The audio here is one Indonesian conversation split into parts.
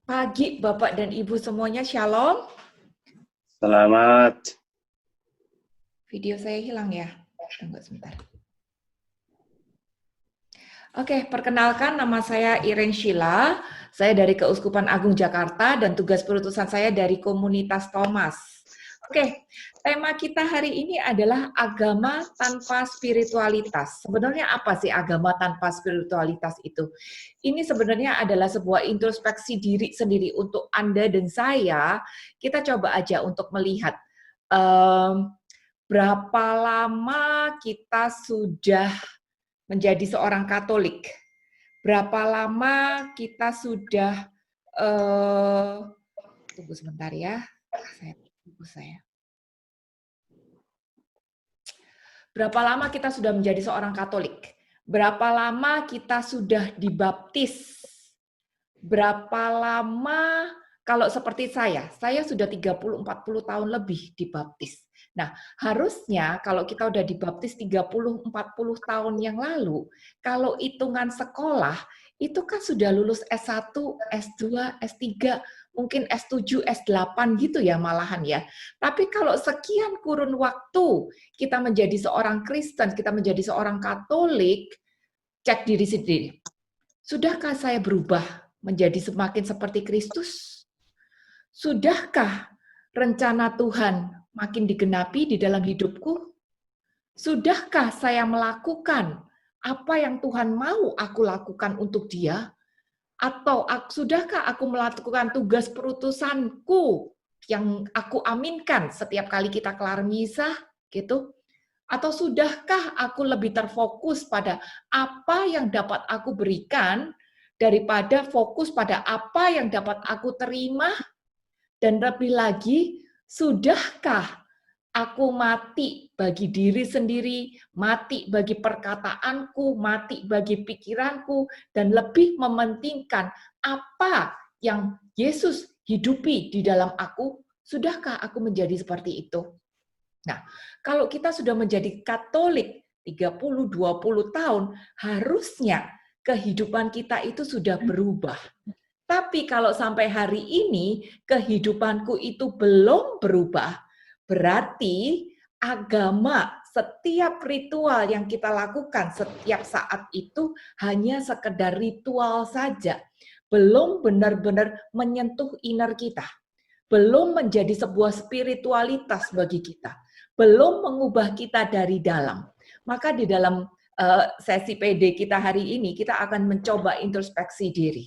Pagi Bapak dan Ibu semuanya, Shalom. Selamat. Video saya hilang ya? Tunggu sebentar. Oke, perkenalkan nama saya Iren Sheila. Saya dari Keuskupan Agung Jakarta dan tugas perutusan saya dari komunitas Thomas. Oke, tema kita hari ini adalah agama tanpa spiritualitas. Sebenarnya apa sih agama tanpa spiritualitas itu? Ini sebenarnya adalah sebuah introspeksi diri sendiri untuk Anda dan saya. Kita coba aja untuk melihat berapa lama kita sudah menjadi seorang Katolik. Berapa lama kita sudah tunggu sebentar ya. Berapa lama kita sudah menjadi seorang Katolik? Berapa lama kita sudah dibaptis? Berapa lama kalau seperti saya sudah 30-40 tahun lebih dibaptis. Nah, harusnya kalau kita udah dibaptis 30-40 tahun yang lalu, kalau hitungan sekolah, itu kan sudah lulus S1, S2, S3, mungkin S7, S8 gitu ya malahan ya. Tapi kalau sekian kurun waktu kita menjadi seorang Kristen, kita menjadi seorang Katolik, cek diri sendiri. Sudahkah saya berubah menjadi semakin seperti Kristus? Sudahkah rencana Tuhan makin digenapi di dalam hidupku? Sudahkah saya melakukan apa yang Tuhan mau aku lakukan untuk Dia? Atau sudahkah aku melakukan tugas perutusanku yang aku aminkan setiap kali kita kelar misa gitu? Atau sudahkah aku lebih terfokus pada apa yang dapat aku berikan daripada fokus pada apa yang dapat aku terima? Dan lebih lagi, sudahkah aku mati bagi diri sendiri, mati bagi perkataanku, mati bagi pikiranku, dan lebih mementingkan apa yang Yesus hidupi di dalam aku? Sudahkah aku menjadi seperti itu? Nah, kalau kita sudah menjadi Katolik 30-20 tahun, harusnya kehidupan kita itu sudah berubah. Tapi kalau sampai hari ini kehidupanku itu belum berubah, berarti agama, setiap ritual yang kita lakukan setiap saat itu hanya sekedar ritual saja. Belum benar-benar menyentuh inner kita. Belum menjadi sebuah spiritualitas bagi kita. Belum mengubah kita dari dalam. Maka di dalam sesi PD kita hari ini, kita akan mencoba introspeksi diri.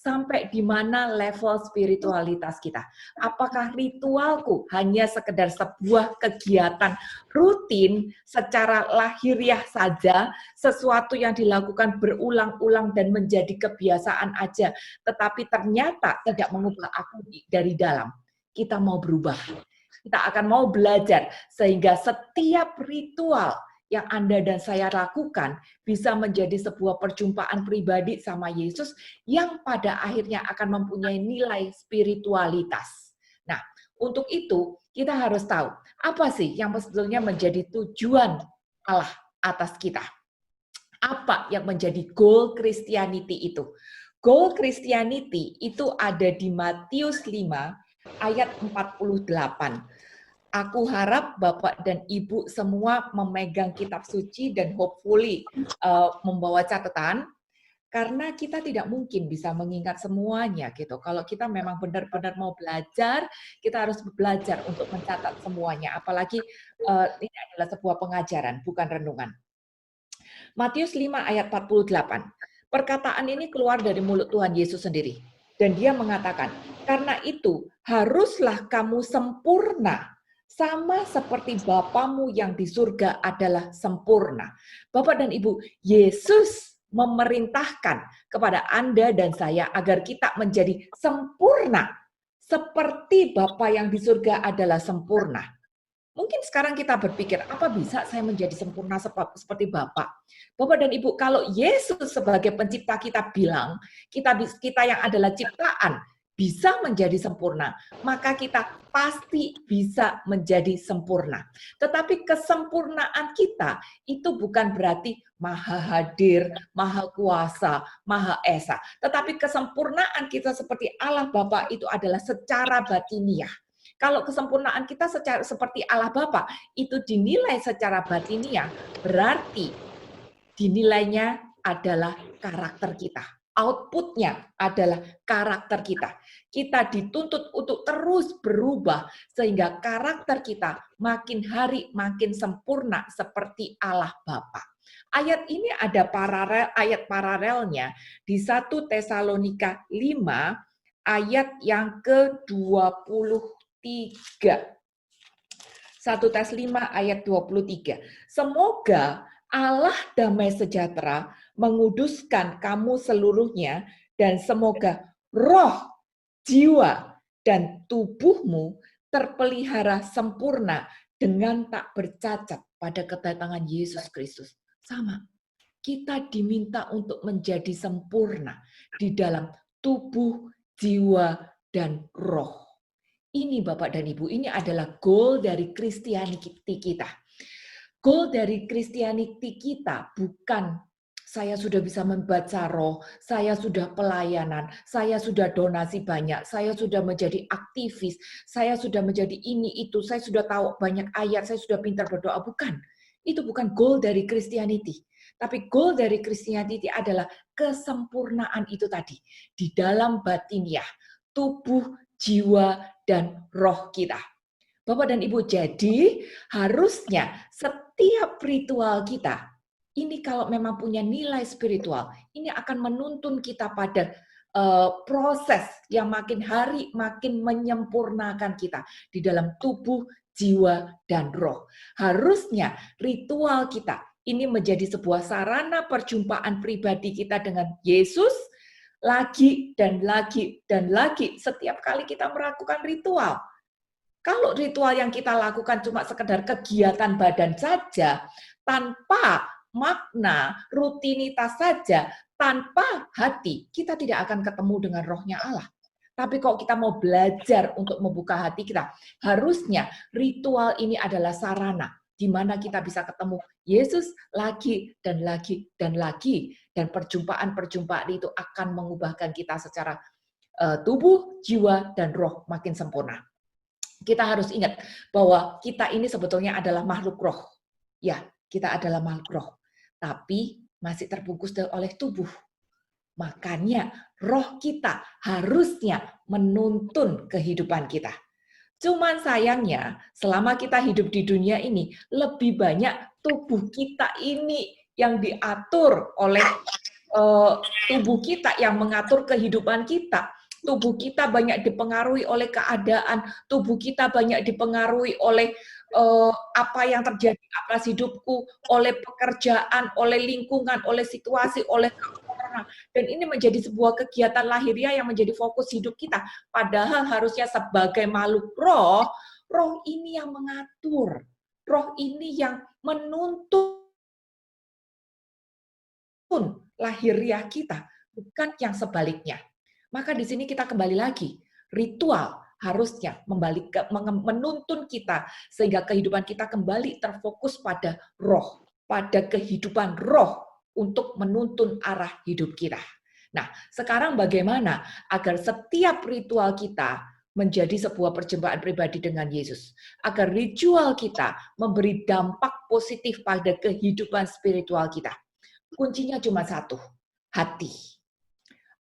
Sampai di mana level spiritualitas kita. Apakah ritualku hanya sekedar sebuah kegiatan rutin secara lahiriah saja, sesuatu yang dilakukan berulang-ulang dan menjadi kebiasaan aja, tetapi ternyata tidak mengubah aku dari dalam. Kita mau berubah. Kita akan mau belajar sehingga setiap ritual yang Anda dan saya lakukan bisa menjadi sebuah perjumpaan pribadi sama Yesus yang pada akhirnya akan mempunyai nilai spiritualitas. Nah, untuk itu kita harus tahu apa sih yang sebetulnya menjadi tujuan Allah atas kita. Apa yang menjadi goal Christianity itu? Goal Christianity itu ada di Matius 5 ayat 48. Aku harap Bapak dan Ibu semua memegang kitab suci dan hopefully membawa catatan, karena kita tidak mungkin bisa mengingat semuanya gitu. Kalau kita memang benar-benar mau belajar, kita harus belajar untuk mencatat semuanya. Apalagi ini adalah sebuah pengajaran, bukan renungan. Matius 5 ayat 48. Perkataan ini keluar dari mulut Tuhan Yesus sendiri. Dan dia mengatakan, karena itu haruslah kamu sempurna, sama seperti Bapamu yang di surga adalah sempurna. Bapak dan Ibu, Yesus memerintahkan kepada Anda dan saya agar kita menjadi sempurna, seperti Bapa yang di surga adalah sempurna. Mungkin sekarang kita berpikir, apa bisa saya menjadi sempurna seperti Bapak? Bapak dan Ibu, kalau Yesus sebagai pencipta kita bilang, kita yang adalah ciptaan, bisa menjadi sempurna, maka kita pasti bisa menjadi sempurna. Tetapi kesempurnaan kita itu bukan berarti maha hadir, maha kuasa, maha esa. Tetapi kesempurnaan kita seperti Allah Bapa itu adalah secara batiniah. Kalau kesempurnaan kita seperti Allah Bapa itu dinilai secara batiniah, berarti dinilainya adalah karakter kita. Outputnya adalah karakter kita. Kita dituntut untuk terus berubah sehingga karakter kita makin hari makin sempurna seperti Allah Bapa. Ayat ini ada ayat paralelnya di 1 Tesalonika 5 ayat yang ke-23. 1 Tes 5 ayat 23. Semoga Allah damai sejahtera menguduskan kamu seluruhnya, dan semoga roh, jiwa, dan tubuhmu terpelihara sempurna dengan tak bercacat pada kedatangan Yesus Kristus. Sama, kita diminta untuk menjadi sempurna di dalam tubuh, jiwa, dan roh. Ini Bapak dan Ibu, ini adalah goal dari Christianity kita. Goal dari Christianity kita bukan saya sudah bisa membaca roh, saya sudah pelayanan, saya sudah donasi banyak, saya sudah menjadi aktivis, saya sudah menjadi ini itu, saya sudah tahu banyak ayat, saya sudah pintar berdoa. Bukan. Itu bukan goal dari Christianity. Tapi goal dari Christianity adalah kesempurnaan itu tadi. Di dalam batiniah, tubuh, jiwa, dan roh kita. Bapak dan Ibu, jadi harusnya setiap ritual kita, ini kalau memang punya nilai spiritual, ini akan menuntun kita pada proses yang makin hari makin menyempurnakan kita di dalam tubuh, jiwa, dan roh. Harusnya ritual kita ini menjadi sebuah sarana perjumpaan pribadi kita dengan Yesus, lagi dan lagi dan lagi setiap kali kita melakukan ritual. Kalau ritual yang kita lakukan cuma sekedar kegiatan badan saja, tanpa makna, rutinitas saja, tanpa hati, kita tidak akan ketemu dengan rohnya Allah. Tapi kalau kita mau belajar untuk membuka hati kita, harusnya ritual ini adalah sarana di mana kita bisa ketemu Yesus lagi dan lagi dan lagi. Dan perjumpaan-perjumpaan itu akan mengubahkan kita secara tubuh, jiwa, dan roh makin sempurna. Kita harus ingat bahwa kita ini sebetulnya adalah makhluk roh. Ya, kita adalah makhluk roh. Tapi masih terbungkus oleh tubuh. Makanya roh kita harusnya menuntun kehidupan kita. Cuman sayangnya, selama kita hidup di dunia ini, lebih banyak tubuh kita ini yang diatur oleh tubuh kita, yang mengatur kehidupan kita. Tubuh kita banyak dipengaruhi oleh keadaan, tubuh kita banyak dipengaruhi oleh apa yang terjadi atas hidupku, oleh pekerjaan, oleh lingkungan, oleh situasi, oleh orang. Dan ini menjadi sebuah kegiatan lahiriah yang menjadi fokus hidup kita. Padahal harusnya sebagai makhluk roh, roh ini yang mengatur, roh ini yang menuntun lahiriah kita, bukan yang sebaliknya. Maka di sini kita kembali lagi, ritual harusnya menuntun kita sehingga kehidupan kita kembali terfokus pada roh, pada kehidupan roh untuk menuntun arah hidup kita. Nah, sekarang bagaimana agar setiap ritual kita menjadi sebuah perjumpaan pribadi dengan Yesus? Agar ritual kita memberi dampak positif pada kehidupan spiritual kita. Kuncinya cuma satu, hati.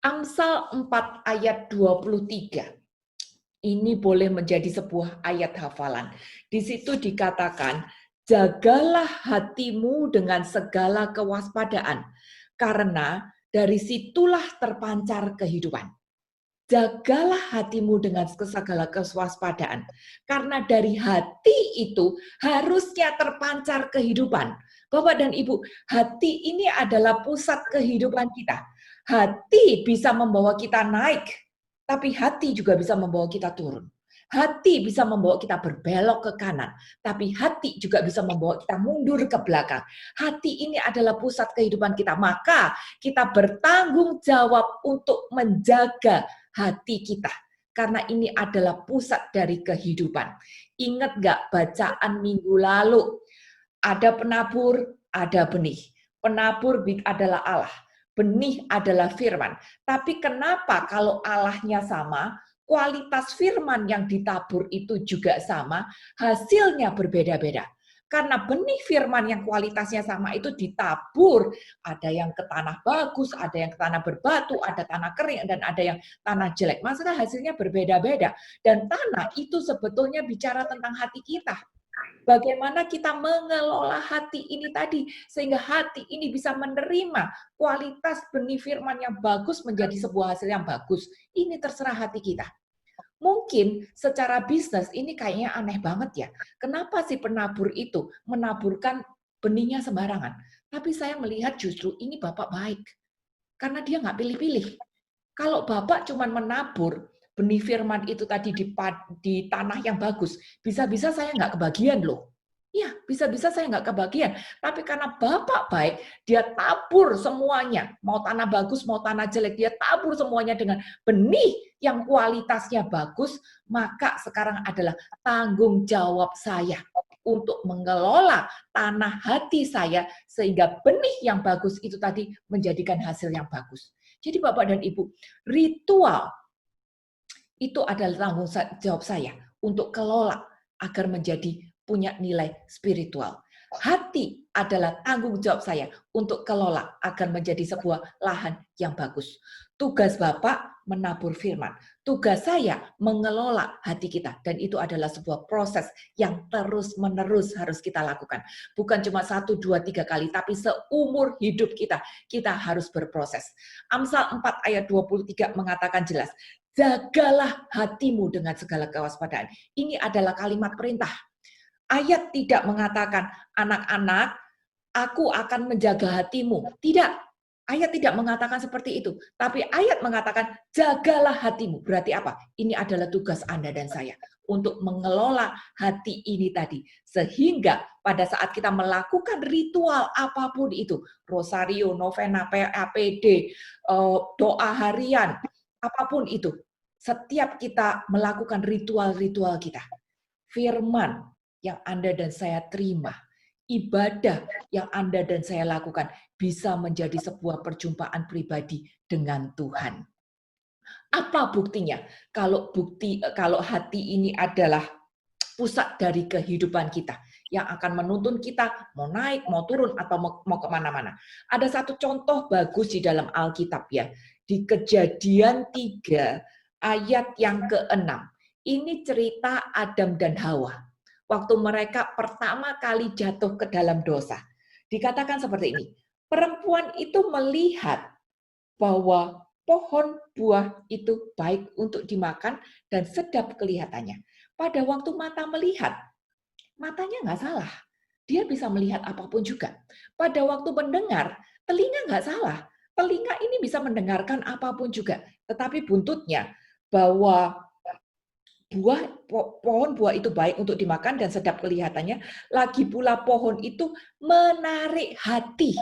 Amsal 4 ayat 23. Ini boleh menjadi sebuah ayat hafalan. Di situ dikatakan, jagalah hatimu dengan segala kewaspadaan, karena dari situlah terpancar kehidupan. Jagalah hatimu dengan segala kewaspadaan, karena dari hati itu harusnya terpancar kehidupan. Bapak dan Ibu, hati ini adalah pusat kehidupan kita. Hati bisa membawa kita naik, tapi hati juga bisa membawa kita turun. Hati bisa membawa kita berbelok ke kanan, tapi hati juga bisa membawa kita mundur ke belakang. Hati ini adalah pusat kehidupan kita, maka kita bertanggung jawab untuk menjaga hati kita. Karena ini adalah pusat dari kehidupan. Ingat nggak bacaan minggu lalu? Ada penabur, ada benih. Penabur adalah Allah. Benih adalah firman. Tapi kenapa kalau Allahnya sama, kualitas firman yang ditabur itu juga sama, hasilnya berbeda-beda? Karena benih firman yang kualitasnya sama itu ditabur, ada yang ke tanah bagus, ada yang ke tanah berbatu, ada tanah kering, dan ada yang tanah jelek. Maksudnya hasilnya berbeda-beda. Dan tanah itu sebetulnya bicara tentang hati kita. Bagaimana kita mengelola hati ini tadi, sehingga hati ini bisa menerima kualitas benih firman yang bagus menjadi sebuah hasil yang bagus. Ini terserah hati kita. Mungkin secara bisnis ini kayaknya aneh banget ya. Kenapa si penabur itu menaburkan benihnya sembarangan? Tapi saya melihat justru ini Bapak baik. Karena dia nggak pilih-pilih. Kalau Bapak cuma menabur benih firman itu tadi di tanah yang bagus, bisa-bisa saya nggak kebagian loh. Iya, bisa-bisa saya nggak kebagian. Tapi karena Bapak baik, dia tabur semuanya. Mau tanah bagus, mau tanah jelek, dia tabur semuanya dengan benih yang kualitasnya bagus, maka sekarang adalah tanggung jawab saya untuk mengelola tanah hati saya, sehingga benih yang bagus itu tadi menjadikan hasil yang bagus. Jadi Bapak dan Ibu, ritual itu adalah tanggung jawab saya untuk kelola agar menjadi punya nilai spiritual. Hati adalah tanggung jawab saya untuk kelola agar menjadi sebuah lahan yang bagus. Tugas Bapak menabur firman. Tugas saya mengelola hati kita. Dan itu adalah sebuah proses yang terus-menerus harus kita lakukan. Bukan cuma 1, 2, 3 kali, tapi seumur hidup kita harus berproses. Amsal 4 ayat 23 mengatakan jelas, jagalah hatimu dengan segala kewaspadaan. Ini adalah kalimat perintah. Ayat tidak mengatakan, anak-anak, aku akan menjaga hatimu. Tidak, ayat tidak mengatakan seperti itu. Tapi ayat mengatakan, jagalah hatimu. Berarti apa? Ini adalah tugas Anda dan saya untuk mengelola hati ini tadi. Sehingga pada saat kita melakukan ritual apapun itu, rosario, novena, APD, doa harian, apapun itu, setiap kita melakukan ritual-ritual kita, firman yang Anda dan saya terima, ibadah yang Anda dan saya lakukan bisa menjadi sebuah perjumpaan pribadi dengan Tuhan. Apa buktinya? Kalau hati ini adalah pusat dari kehidupan kita yang akan menuntun kita mau naik, mau turun, atau mau kemana-mana. Ada satu contoh bagus di dalam Alkitab ya, di Kejadian 3 ayat yang ke-6. Ini cerita Adam dan Hawa. Waktu mereka pertama kali jatuh ke dalam dosa. Dikatakan seperti ini, perempuan itu melihat bahwa pohon buah itu baik untuk dimakan dan sedap kelihatannya. Pada waktu mata melihat, matanya nggak salah. Dia bisa melihat apapun juga. Pada waktu mendengar, telinga nggak salah. Telinga ini bisa mendengarkan apapun juga. Tetapi buntutnya, bahwa pohon buah itu baik untuk dimakan dan sedap kelihatannya, lagi pula pohon itu menarik hati.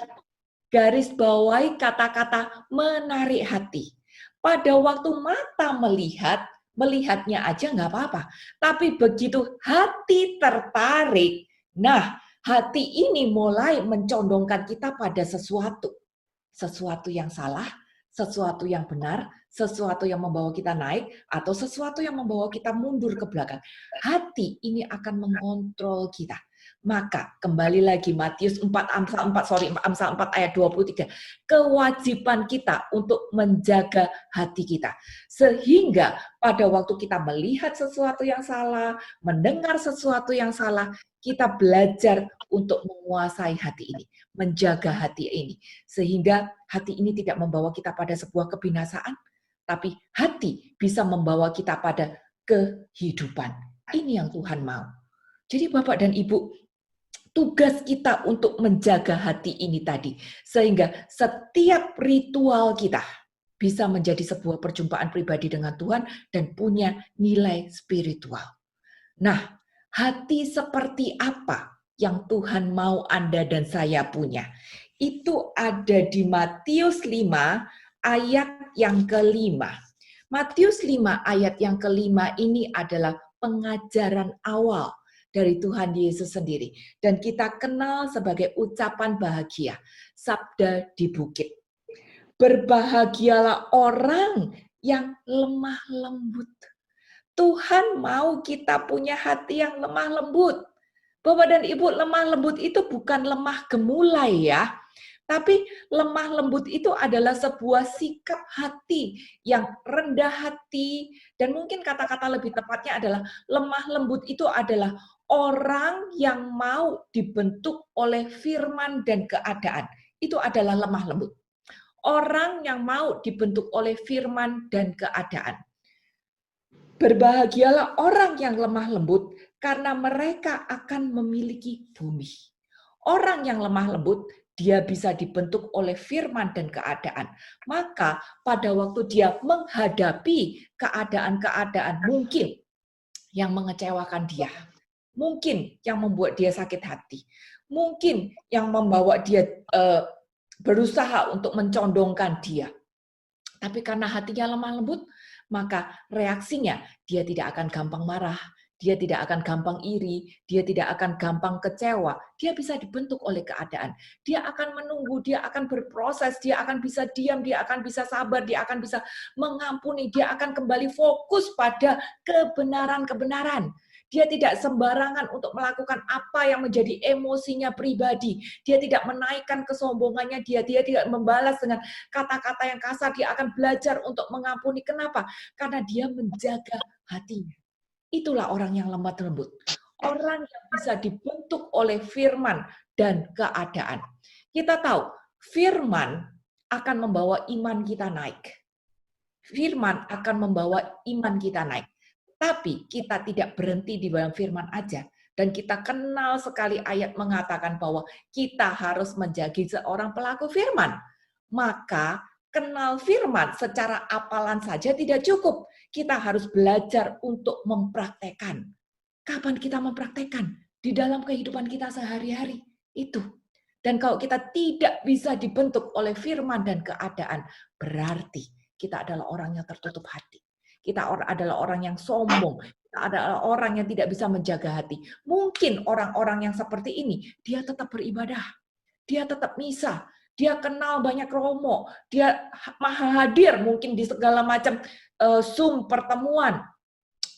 Garis bawahi kata-kata menarik hati. Pada waktu mata melihat, melihatnya aja nggak apa-apa. Tapi begitu hati tertarik, nah hati ini mulai mencondongkan kita pada sesuatu. Sesuatu yang salah, sesuatu yang benar, sesuatu yang membawa kita naik, atau sesuatu yang membawa kita mundur ke belakang. Hati ini akan mengontrol kita. Maka kembali lagi Amsal 4 ayat 23. Kewajiban kita untuk menjaga hati kita. Sehingga pada waktu kita melihat sesuatu yang salah, mendengar sesuatu yang salah, kita belajar untuk menguasai hati ini, menjaga hati ini. Sehingga hati ini tidak membawa kita pada sebuah kebinasaan, tapi hati bisa membawa kita pada kehidupan. Ini yang Tuhan mau. Jadi Bapak dan Ibu, tugas kita untuk menjaga hati ini tadi. Sehingga setiap ritual kita bisa menjadi sebuah perjumpaan pribadi dengan Tuhan dan punya nilai spiritual. Nah, hati seperti apa yang Tuhan mau Anda dan saya punya? Itu ada di Matius 5 ayat yang ke-5. Matius 5 ayat yang kelima ini adalah pengajaran awal dari Tuhan Yesus sendiri. Dan kita kenal sebagai ucapan bahagia, sabda di bukit. Berbahagialah orang yang lemah lembut. Tuhan mau kita punya hati yang lemah lembut. Bapak dan Ibu, lemah lembut itu bukan lemah gemulai ya. Tapi lemah lembut itu adalah sebuah sikap hati yang rendah hati, dan mungkin kata-kata lebih tepatnya adalah lemah lembut itu adalah orang yang mau dibentuk oleh firman dan keadaan. Itu adalah lemah lembut. Orang yang mau dibentuk oleh firman dan keadaan. Berbahagialah orang yang lemah lembut karena mereka akan memiliki bumi. Orang yang lemah lembut, dia bisa dibentuk oleh firman dan keadaan. Maka pada waktu dia menghadapi keadaan-keadaan mungkin yang mengecewakan dia, mungkin yang membuat dia sakit hati, mungkin yang membawa dia berusaha untuk mencondongkan dia. Tapi karena hatinya lemah lembut, maka reaksinya dia tidak akan gampang marah, dia tidak akan gampang iri, dia tidak akan gampang kecewa. Dia bisa dibentuk oleh keadaan. Dia akan menunggu, dia akan berproses, dia akan bisa diam, dia akan bisa sabar, dia akan bisa mengampuni, dia akan kembali fokus pada kebenaran-kebenaran. Dia tidak sembarangan untuk melakukan apa yang menjadi emosinya pribadi. Dia tidak menaikkan kesombongannya, dia tidak membalas dengan kata-kata yang kasar. Dia akan belajar untuk mengampuni. Kenapa? Karena dia menjaga hatinya. Itulah orang yang lemah lembut. Orang yang bisa dibentuk oleh firman dan keadaan. Kita tahu, firman akan membawa iman kita naik. Firman akan membawa iman kita naik. Tapi kita tidak berhenti di dalam firman aja. Dan kita kenal sekali ayat mengatakan bahwa kita harus menjadi seorang pelaku firman. Maka kenal firman secara hafalan saja tidak cukup. Kita harus belajar untuk mempraktekkan. Kapan kita mempraktekkan? Di dalam kehidupan kita sehari-hari. Itu. Dan kalau kita tidak bisa dibentuk oleh firman dan keadaan, berarti kita adalah orang yang tertutup hati. Kita adalah orang yang sombong. Kita adalah orang yang tidak bisa menjaga hati. Mungkin orang-orang yang seperti ini, dia tetap beribadah. Dia tetap misa. Dia kenal banyak romo. Dia maha hadir mungkin di segala macam Zoom pertemuan.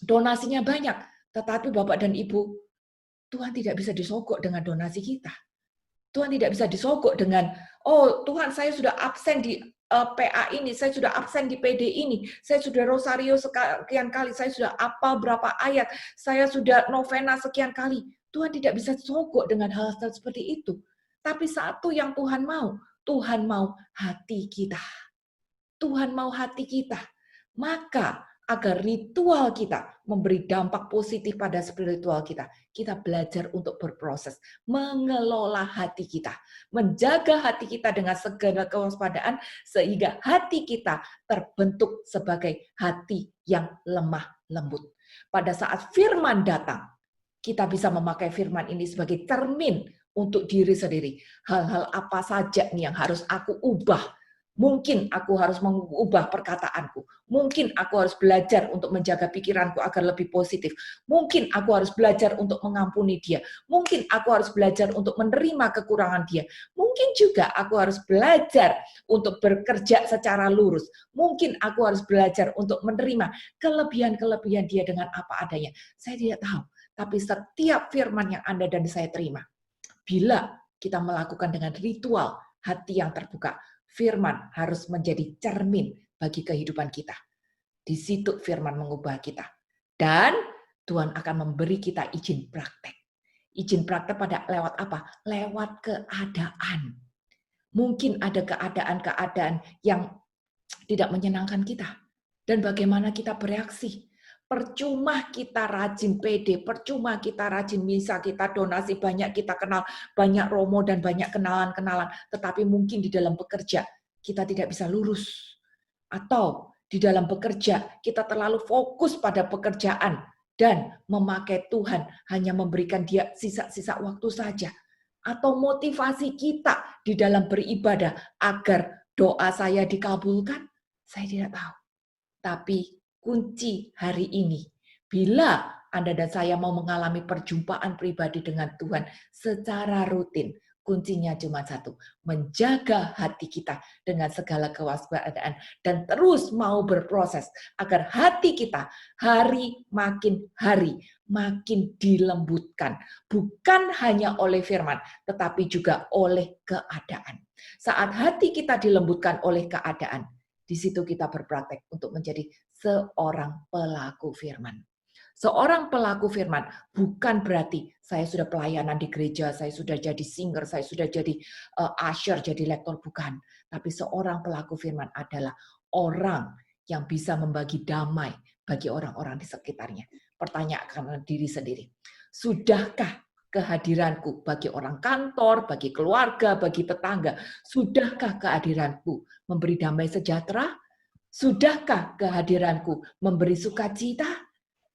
Donasinya banyak. Tetapi Bapak dan Ibu, Tuhan tidak bisa disogok dengan donasi kita. Tuhan tidak bisa disogok dengan, oh Tuhan saya sudah absen di PA ini, saya sudah absen di PD ini, saya sudah rosario sekian kali, saya sudah apa berapa ayat, saya sudah novena sekian kali. Tuhan tidak bisa disogok dengan hal-hal seperti itu. Tapi satu yang Tuhan mau hati kita. Tuhan mau hati kita. Maka agar ritual kita memberi dampak positif pada spiritual kita, kita belajar untuk berproses, mengelola hati kita, menjaga hati kita dengan segala kewaspadaan, sehingga hati kita terbentuk sebagai hati yang lemah lembut. Pada saat firman datang, kita bisa memakai firman ini sebagai cermin untuk diri sendiri. Hal-hal apa saja nih yang harus aku ubah? Mungkin aku harus mengubah perkataanku. Mungkin aku harus belajar untuk menjaga pikiranku agar lebih positif. Mungkin aku harus belajar untuk mengampuni dia. Mungkin aku harus belajar untuk menerima kekurangan dia. Mungkin juga aku harus belajar untuk bekerja secara lurus. Mungkin aku harus belajar untuk menerima kelebihan-kelebihan dia dengan apa adanya. Saya tidak tahu. Tapi setiap firman yang Anda dan saya terima, bila kita melakukan dengan ritual hati yang terbuka, firman harus menjadi cermin bagi kehidupan kita. Di situ firman mengubah kita. Dan Tuhan akan memberi kita izin praktek. Izin praktek pada lewat apa? Lewat keadaan. Mungkin ada keadaan-keadaan yang tidak menyenangkan kita. Dan bagaimana kita bereaksi? Percuma kita rajin PD, percuma kita rajin misa, kita donasi banyak, kita kenal banyak romo dan banyak kenalan-kenalan, tetapi mungkin di dalam bekerja kita tidak bisa lurus. Atau di dalam bekerja kita terlalu fokus pada pekerjaan dan memakai Tuhan hanya memberikan dia sisa-sisa waktu saja. Atau motivasi kita di dalam beribadah agar doa saya dikabulkan, saya tidak tahu. Tapi kunci hari ini, bila Anda dan saya mau mengalami perjumpaan pribadi dengan Tuhan secara rutin, kuncinya cuma satu, menjaga hati kita dengan segala kewaspadaan dan terus mau berproses agar hati kita hari makin dilembutkan, bukan hanya oleh firman, tetapi juga oleh keadaan. Saat hati kita dilembutkan oleh keadaan, di situ kita berpraktek untuk menjadi seorang pelaku firman. Seorang pelaku firman bukan berarti saya sudah pelayanan di gereja, saya sudah jadi singer, saya sudah jadi usher, jadi lektor, bukan. Tapi seorang pelaku firman adalah orang yang bisa membagi damai bagi orang-orang di sekitarnya. Pertanyakan diri sendiri, sudahkah kehadiranku bagi orang kantor, bagi keluarga, bagi tetangga, sudahkah kehadiranku memberi damai sejahtera? Sudahkah kehadiranku memberi sukacita?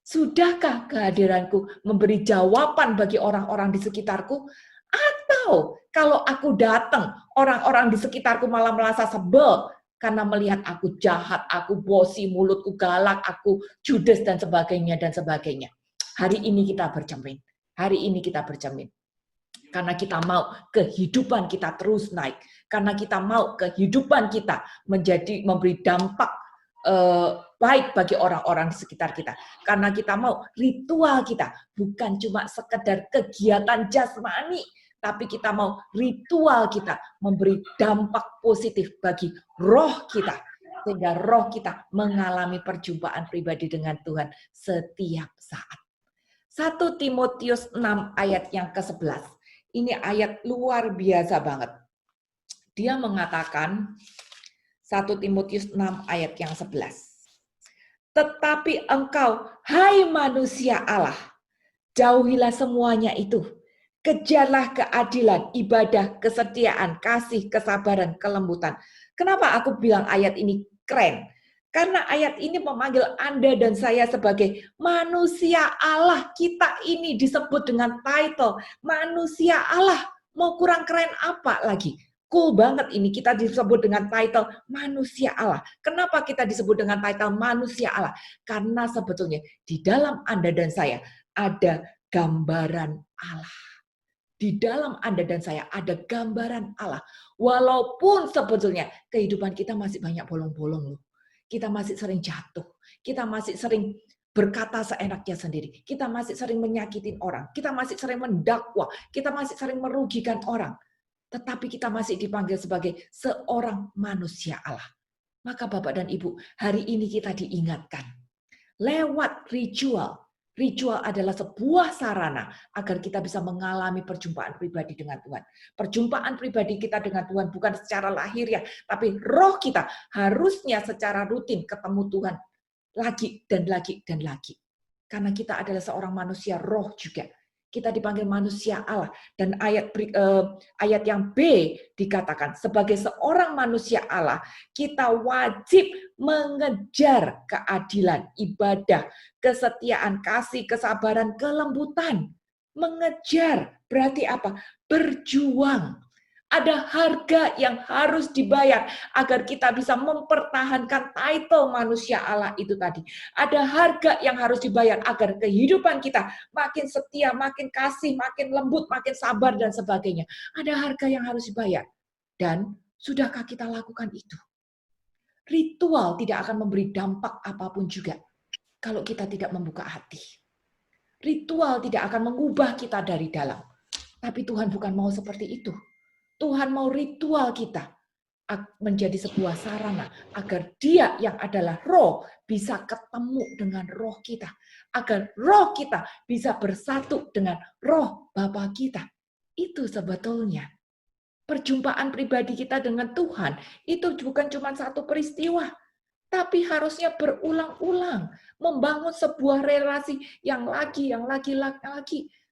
Sudahkah kehadiranku memberi jawaban bagi orang-orang di sekitarku? Atau kalau aku datang, orang-orang di sekitarku malah merasa sebel karena melihat aku jahat, aku bosi, mulutku galak, aku judes dan sebagainya dan sebagainya. Hari ini kita bercermin. Hari ini kita bercermin. Karena kita mau kehidupan kita terus naik. Karena kita mau kehidupan kita memberi dampak baik bagi orang-orang di sekitar kita. Karena kita mau ritual kita bukan cuma sekedar kegiatan jasmani, tapi kita mau ritual kita memberi dampak positif bagi roh kita. Sehingga roh kita mengalami perjumpaan pribadi dengan Tuhan setiap saat. 1 Timotius 6 ayat yang ke-11. Ini ayat luar biasa banget. Dia mengatakan 1 Timotius 6 ayat yang 11. Tetapi engkau, hai manusia Allah, jauhilah semuanya itu. Kejarlah keadilan, ibadah, kesetiaan, kasih, kesabaran, kelembutan. Kenapa aku bilang ayat ini keren? Karena ayat ini memanggil Anda dan saya sebagai manusia Allah. Kita ini disebut dengan title manusia Allah. Mau kurang keren apa lagi? Cool banget ini, kita disebut dengan title manusia Allah. Kenapa kita disebut dengan title manusia Allah? Karena sebetulnya di dalam Anda dan saya ada gambaran Allah. Di dalam Anda dan saya ada gambaran Allah. Walaupun sebetulnya kehidupan kita masih banyak bolong-bolong loh. Kita masih sering jatuh. Kita masih sering berkata seenaknya sendiri. Kita masih sering menyakitin orang. Kita masih sering mendakwa. Kita masih sering merugikan orang. Tetapi kita masih dipanggil sebagai seorang manusia Allah. Maka Bapak dan Ibu, hari ini kita diingatkan. Lewat ritual. Ritual adalah sebuah sarana agar kita bisa mengalami perjumpaan pribadi dengan Tuhan. Perjumpaan pribadi kita dengan Tuhan bukan secara lahiriah, tapi roh kita harusnya secara rutin ketemu Tuhan lagi dan lagi dan lagi. Karena kita adalah seorang manusia roh juga. Kita dipanggil manusia Allah. Dan ayat yang B dikatakan, sebagai seorang manusia Allah, kita wajib mengejar keadilan, ibadah, kesetiaan, kasih, kesabaran, kelembutan. Mengejar berarti apa? Berjuang. Ada harga yang harus dibayar agar kita bisa mempertahankan title manusia Allah itu tadi. Ada harga yang harus dibayar agar kehidupan kita makin setia, makin kasih, makin lembut, makin sabar, dan sebagainya. Ada harga yang harus dibayar. Dan sudahkah kita lakukan itu? Ritual tidak akan memberi dampak apapun juga kalau kita tidak membuka hati. Ritual tidak akan mengubah kita dari dalam. Tapi Tuhan bukan mau seperti itu. Tuhan mau ritual kita menjadi sebuah sarana agar Dia yang adalah roh bisa ketemu dengan roh kita. Agar roh kita bisa bersatu dengan roh Bapa kita. Itu sebetulnya. Perjumpaan pribadi kita dengan Tuhan itu bukan cuma satu peristiwa. Tapi harusnya berulang-ulang. Membangun sebuah relasi yang lagi.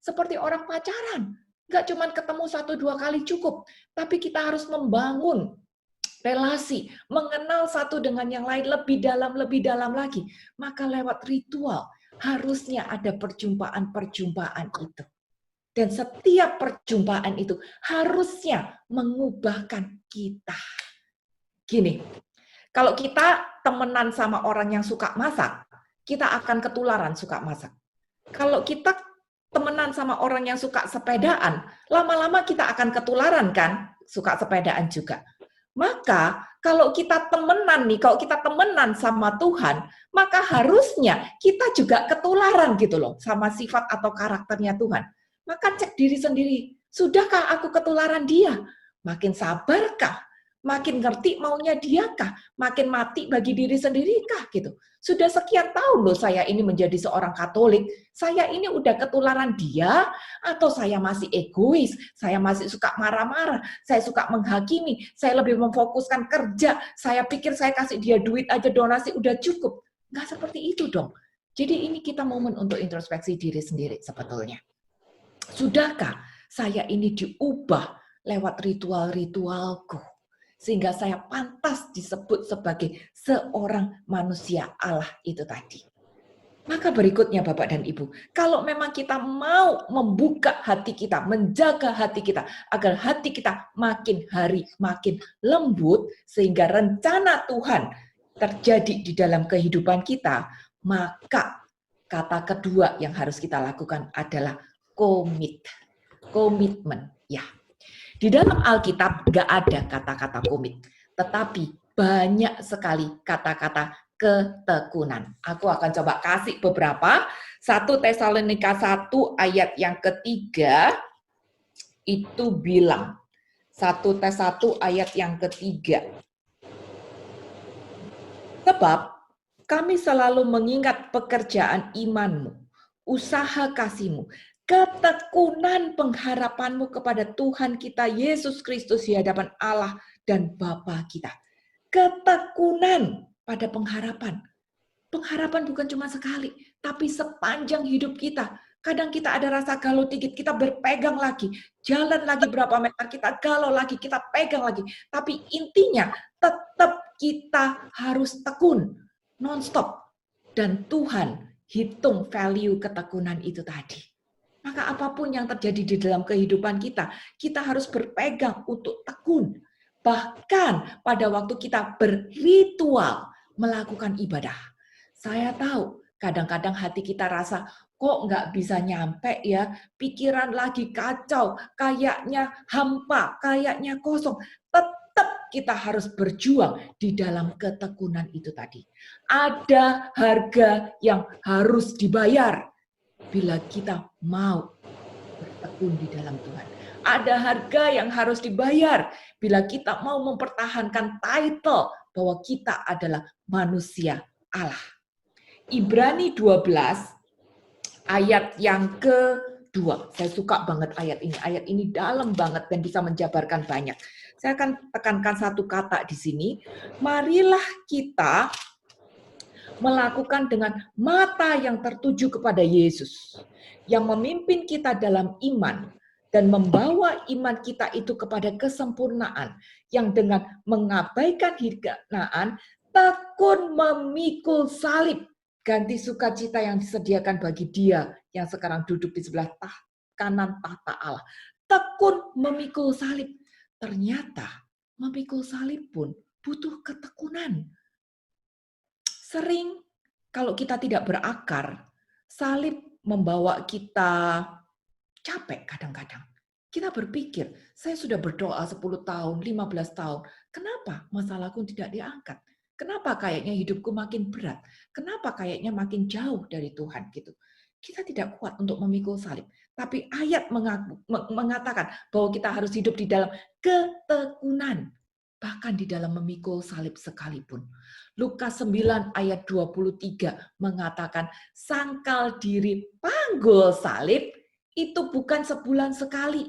Seperti orang pacaran. Nggak cuma ketemu 1-2 kali cukup, tapi kita harus membangun relasi, mengenal satu dengan yang lain lebih dalam lagi. Maka lewat ritual harusnya ada perjumpaan-perjumpaan itu. Dan setiap perjumpaan itu harusnya mengubahkan kita. Gini, kalau kita temenan sama orang yang suka masak, kita akan ketularan suka masak. Kalau kita temenan sama orang yang suka sepedaan, lama-lama kita akan ketularan kan suka sepedaan juga. Maka kalau kita temenan sama Tuhan, maka harusnya kita juga ketularan gitu loh sama sifat atau karakternya Tuhan. Maka cek diri sendiri, sudahkah aku ketularan dia? Makin sabarkah? Makin ngerti maunya diakah? Makin mati bagi diri sendirikah gitu? Sudah sekian tahun loh saya ini menjadi seorang Katolik, saya ini udah ketularan dia atau saya masih egois, saya masih suka marah-marah, saya suka menghakimi, saya lebih memfokuskan kerja, saya pikir saya kasih dia duit aja donasi udah cukup. Nggak seperti itu dong. Jadi ini kita momen untuk introspeksi diri sendiri sebetulnya. Sudahkah saya ini diubah lewat ritual-ritualku? Sehingga saya pantas disebut sebagai seorang manusia Allah itu tadi. Maka berikutnya Bapak dan Ibu, kalau memang kita mau membuka hati kita, menjaga hati kita, agar hati kita makin hari makin lembut, sehingga rencana Tuhan terjadi di dalam kehidupan kita, maka kata kedua yang harus kita lakukan adalah komitmen. Ya. Di dalam Alkitab nggak ada kata-kata komit, tetapi banyak sekali kata-kata ketekunan. Aku akan coba kasih beberapa. 1 Tesalonika 1 ayat yang ketiga itu bilang, 1 Tes 1 ayat yang ketiga. Sebab kami selalu mengingat pekerjaan imanmu, usaha kasihmu, ketekunan pengharapanmu kepada Tuhan kita Yesus Kristus di hadapan Allah dan Bapa kita. Ketekunan pada pengharapan. Pengharapan bukan cuma sekali, tapi sepanjang hidup kita. Kadang kita ada rasa galau dikit, kita berpegang lagi. Jalan lagi berapa meter, kita galau lagi, kita pegang lagi. Tapi intinya tetap kita harus tekun, non-stop. Dan Tuhan hitung value ketekunan itu tadi. Maka apapun yang terjadi di dalam kehidupan kita, kita harus berpegang untuk tekun. Bahkan pada waktu kita berritual melakukan ibadah. Saya tahu kadang-kadang hati kita rasa, kok nggak bisa nyampe ya, pikiran lagi kacau, kayaknya hampa, kayaknya kosong. Tetap kita harus berjuang di dalam ketekunan itu tadi. Ada harga yang harus dibayar bila kita mau bertekun di dalam Tuhan. Ada harga yang harus dibayar bila kita mau mempertahankan title bahwa kita adalah manusia Allah. Ibrani 12 ayat yang kedua. Saya suka banget ayat ini. Ayat ini dalam banget dan bisa menjabarkan banyak. Saya akan tekankan satu kata di sini. Marilah kita melakukan dengan mata yang tertuju kepada Yesus, yang memimpin kita dalam iman dan membawa iman kita itu kepada kesempurnaan, yang dengan mengabaikan hinaan, tekun memikul salib, ganti sukacita yang disediakan bagi Dia yang sekarang duduk di sebelah kanan tahta Allah. Tekun memikul salib. Ternyata memikul salib pun butuh ketekunan. Sering kalau kita tidak berakar, salib membawa kita capek kadang-kadang. Kita berpikir, saya sudah berdoa 10 tahun, 15 tahun, kenapa masalahku tidak diangkat? Kenapa kayaknya hidupku makin berat? Kenapa kayaknya makin jauh dari Tuhan gitu? Kita tidak kuat untuk memikul salib. Tapi ayat mengatakan bahwa kita harus hidup di dalam ketekunan. Bahkan di dalam memikul salib sekalipun. Lukas 9 ayat 23 mengatakan, sangkal diri panggul salib itu bukan sebulan sekali,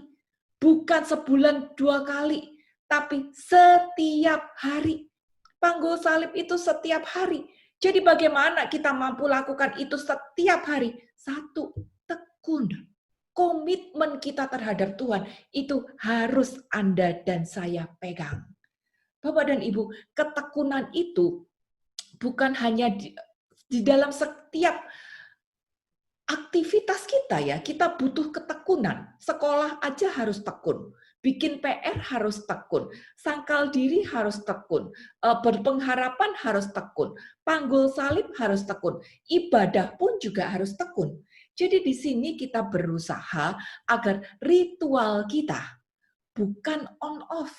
bukan sebulan 2 kali, tapi setiap hari. Panggul salib itu setiap hari. Jadi bagaimana kita mampu lakukan itu setiap hari? 1, tekun. Komitmen kita terhadap Tuhan itu harus Anda dan saya pegang. Bapak dan Ibu, ketekunan itu bukan hanya di dalam setiap aktivitas kita ya, kita butuh ketekunan. Sekolah aja harus tekun. bikin PR harus tekun, sangkal diri harus tekun, berpengharapan harus tekun, panggul salib harus tekun, ibadah pun juga harus tekun. Jadi di sini kita berusaha agar ritual kita bukan on off,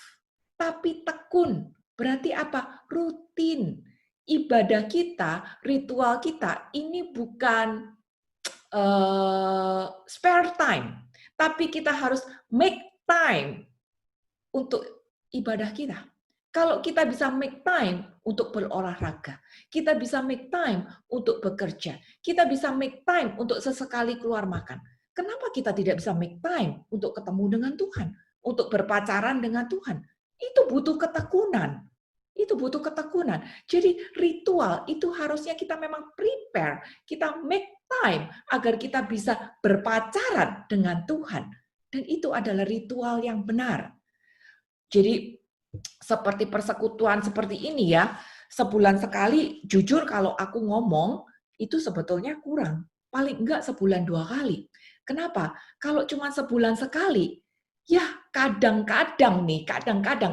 tapi tekun. Berarti apa? Rutin. Ibadah kita, ritual kita ini bukan spare time, tapi kita harus make time untuk ibadah kita. Kalau kita bisa make time untuk berolahraga, kita bisa make time untuk bekerja, kita bisa make time untuk sesekali keluar makan. Kenapa kita tidak bisa make time untuk ketemu dengan Tuhan, untuk berpacaran dengan Tuhan? Itu butuh ketekunan. Itu butuh ketekunan. Jadi ritual itu harusnya kita memang prepare, kita make time agar kita bisa berpacaran dengan Tuhan. Dan itu adalah ritual yang benar. Jadi seperti persekutuan seperti ini ya, sebulan sekali, jujur kalau aku ngomong, itu sebetulnya kurang. Paling enggak sebulan 2 kali. Kenapa? Kalau cuma sebulan sekali, ya kadang-kadang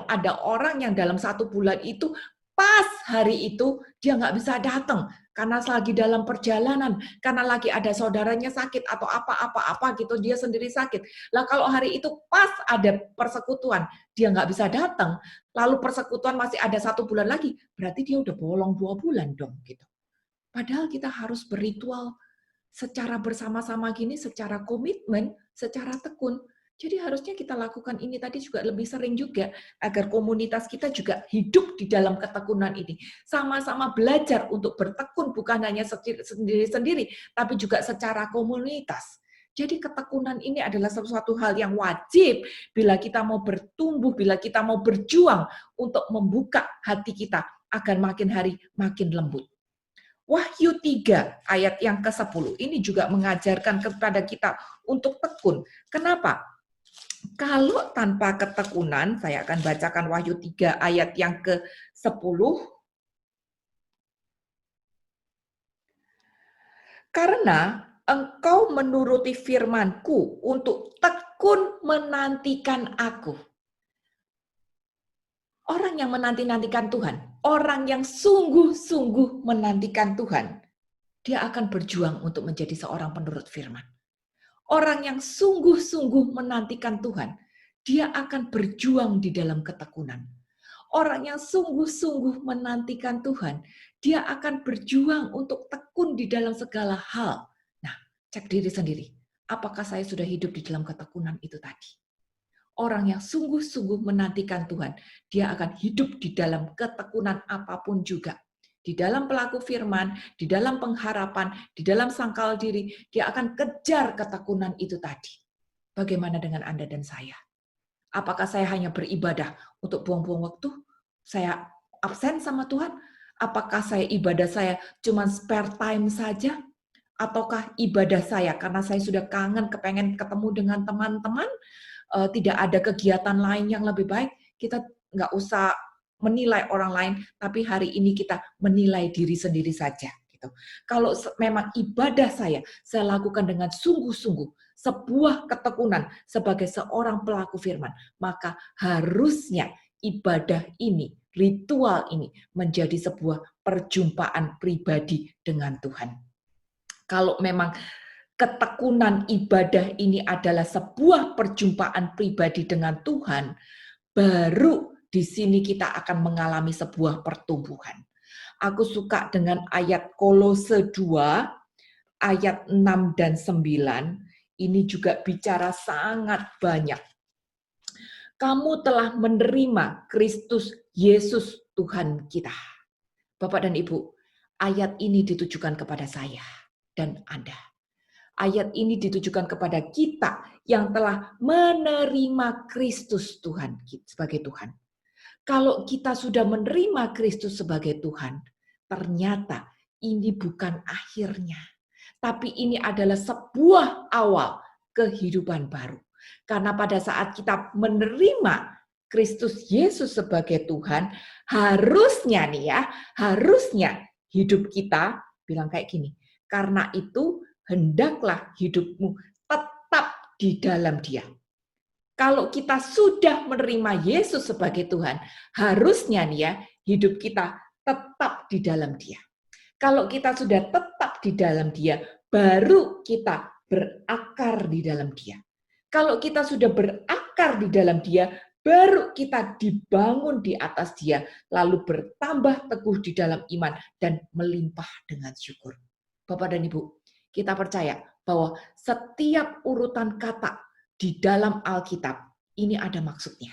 ada orang yang dalam 1 bulan itu pas hari itu dia nggak bisa datang karena lagi dalam perjalanan, karena lagi ada saudaranya sakit atau apa-apa gitu, dia sendiri sakit. Lah kalau hari itu pas ada persekutuan, dia nggak bisa datang, lalu persekutuan masih ada 1 bulan lagi, berarti dia udah bolong 2 bulan dong gitu. Padahal kita harus berritual secara bersama-sama gini, secara komitmen, secara tekun. Jadi harusnya kita lakukan ini tadi juga lebih sering juga, agar komunitas kita juga hidup di dalam ketekunan ini. Sama-sama belajar untuk bertekun, bukan hanya sendiri-sendiri, tapi juga secara komunitas. Jadi ketekunan ini adalah sesuatu hal yang wajib bila kita mau bertumbuh, bila kita mau berjuang untuk membuka hati kita agar makin hari makin lembut. Wahyu 3 ayat yang ke-10 ini juga mengajarkan kepada kita untuk tekun. Kenapa? Kalau tanpa ketekunan, saya akan bacakan Wahyu 3 ayat yang ke-10. Karena engkau menuruti firman-Ku untuk tekun menantikan Aku. Orang yang menanti-nantikan Tuhan, orang yang sungguh-sungguh menantikan Tuhan, dia akan berjuang untuk menjadi seorang penurut firman. Orang yang sungguh-sungguh menantikan Tuhan, dia akan berjuang di dalam ketekunan. Orang yang sungguh-sungguh menantikan Tuhan, dia akan berjuang untuk tekun di dalam segala hal. Nah, cek diri sendiri. Apakah saya sudah hidup di dalam ketekunan itu tadi? Orang yang sungguh-sungguh menantikan Tuhan, dia akan hidup di dalam ketekunan apapun juga. Di dalam pelaku firman, di dalam pengharapan, di dalam sangkal diri, dia akan kejar ketekunan itu tadi. Bagaimana dengan Anda dan saya? Apakah saya hanya beribadah untuk buang-buang waktu? Saya absen sama Tuhan? Apakah ibadah saya cuma spare time saja? Ataukah ibadah saya karena saya sudah kangen, kepengen ketemu dengan teman-teman, tidak ada kegiatan lain yang lebih baik, kita nggak usah menilai orang lain, tapi hari ini kita menilai diri sendiri saja. Gitu. Kalau memang ibadah saya lakukan dengan sungguh-sungguh, sebuah ketekunan sebagai seorang pelaku firman, maka harusnya ibadah ini, ritual ini menjadi sebuah perjumpaan pribadi dengan Tuhan. Kalau memang ketekunan ibadah ini adalah sebuah perjumpaan pribadi dengan Tuhan, baru di sini kita akan mengalami sebuah pertumbuhan. Aku suka dengan ayat Kolose 2, ayat 6 dan 9. Ini juga bicara sangat banyak. Kamu telah menerima Kristus Yesus Tuhan kita. Bapak dan Ibu, ayat ini ditujukan kepada saya dan Anda. Ayat ini ditujukan kepada kita yang telah menerima Kristus Tuhan sebagai Tuhan. Kalau kita sudah menerima Kristus sebagai Tuhan, ternyata ini bukan akhirnya. Tapi ini adalah sebuah awal kehidupan baru. Karena pada saat kita menerima Kristus Yesus sebagai Tuhan, harusnya hidup kita, bilang kayak gini, karena itu hendaklah hidupmu tetap di dalam Dia. Kalau kita sudah menerima Yesus sebagai Tuhan, harusnya nih ya, hidup kita tetap di dalam Dia. Kalau kita sudah tetap di dalam Dia, baru kita berakar di dalam Dia. Kalau kita sudah berakar di dalam Dia, baru kita dibangun di atas Dia, lalu bertambah teguh di dalam iman dan melimpah dengan syukur. Bapak dan Ibu, kita percaya bahwa setiap urutan kata di dalam Alkitab ini ada maksudnya.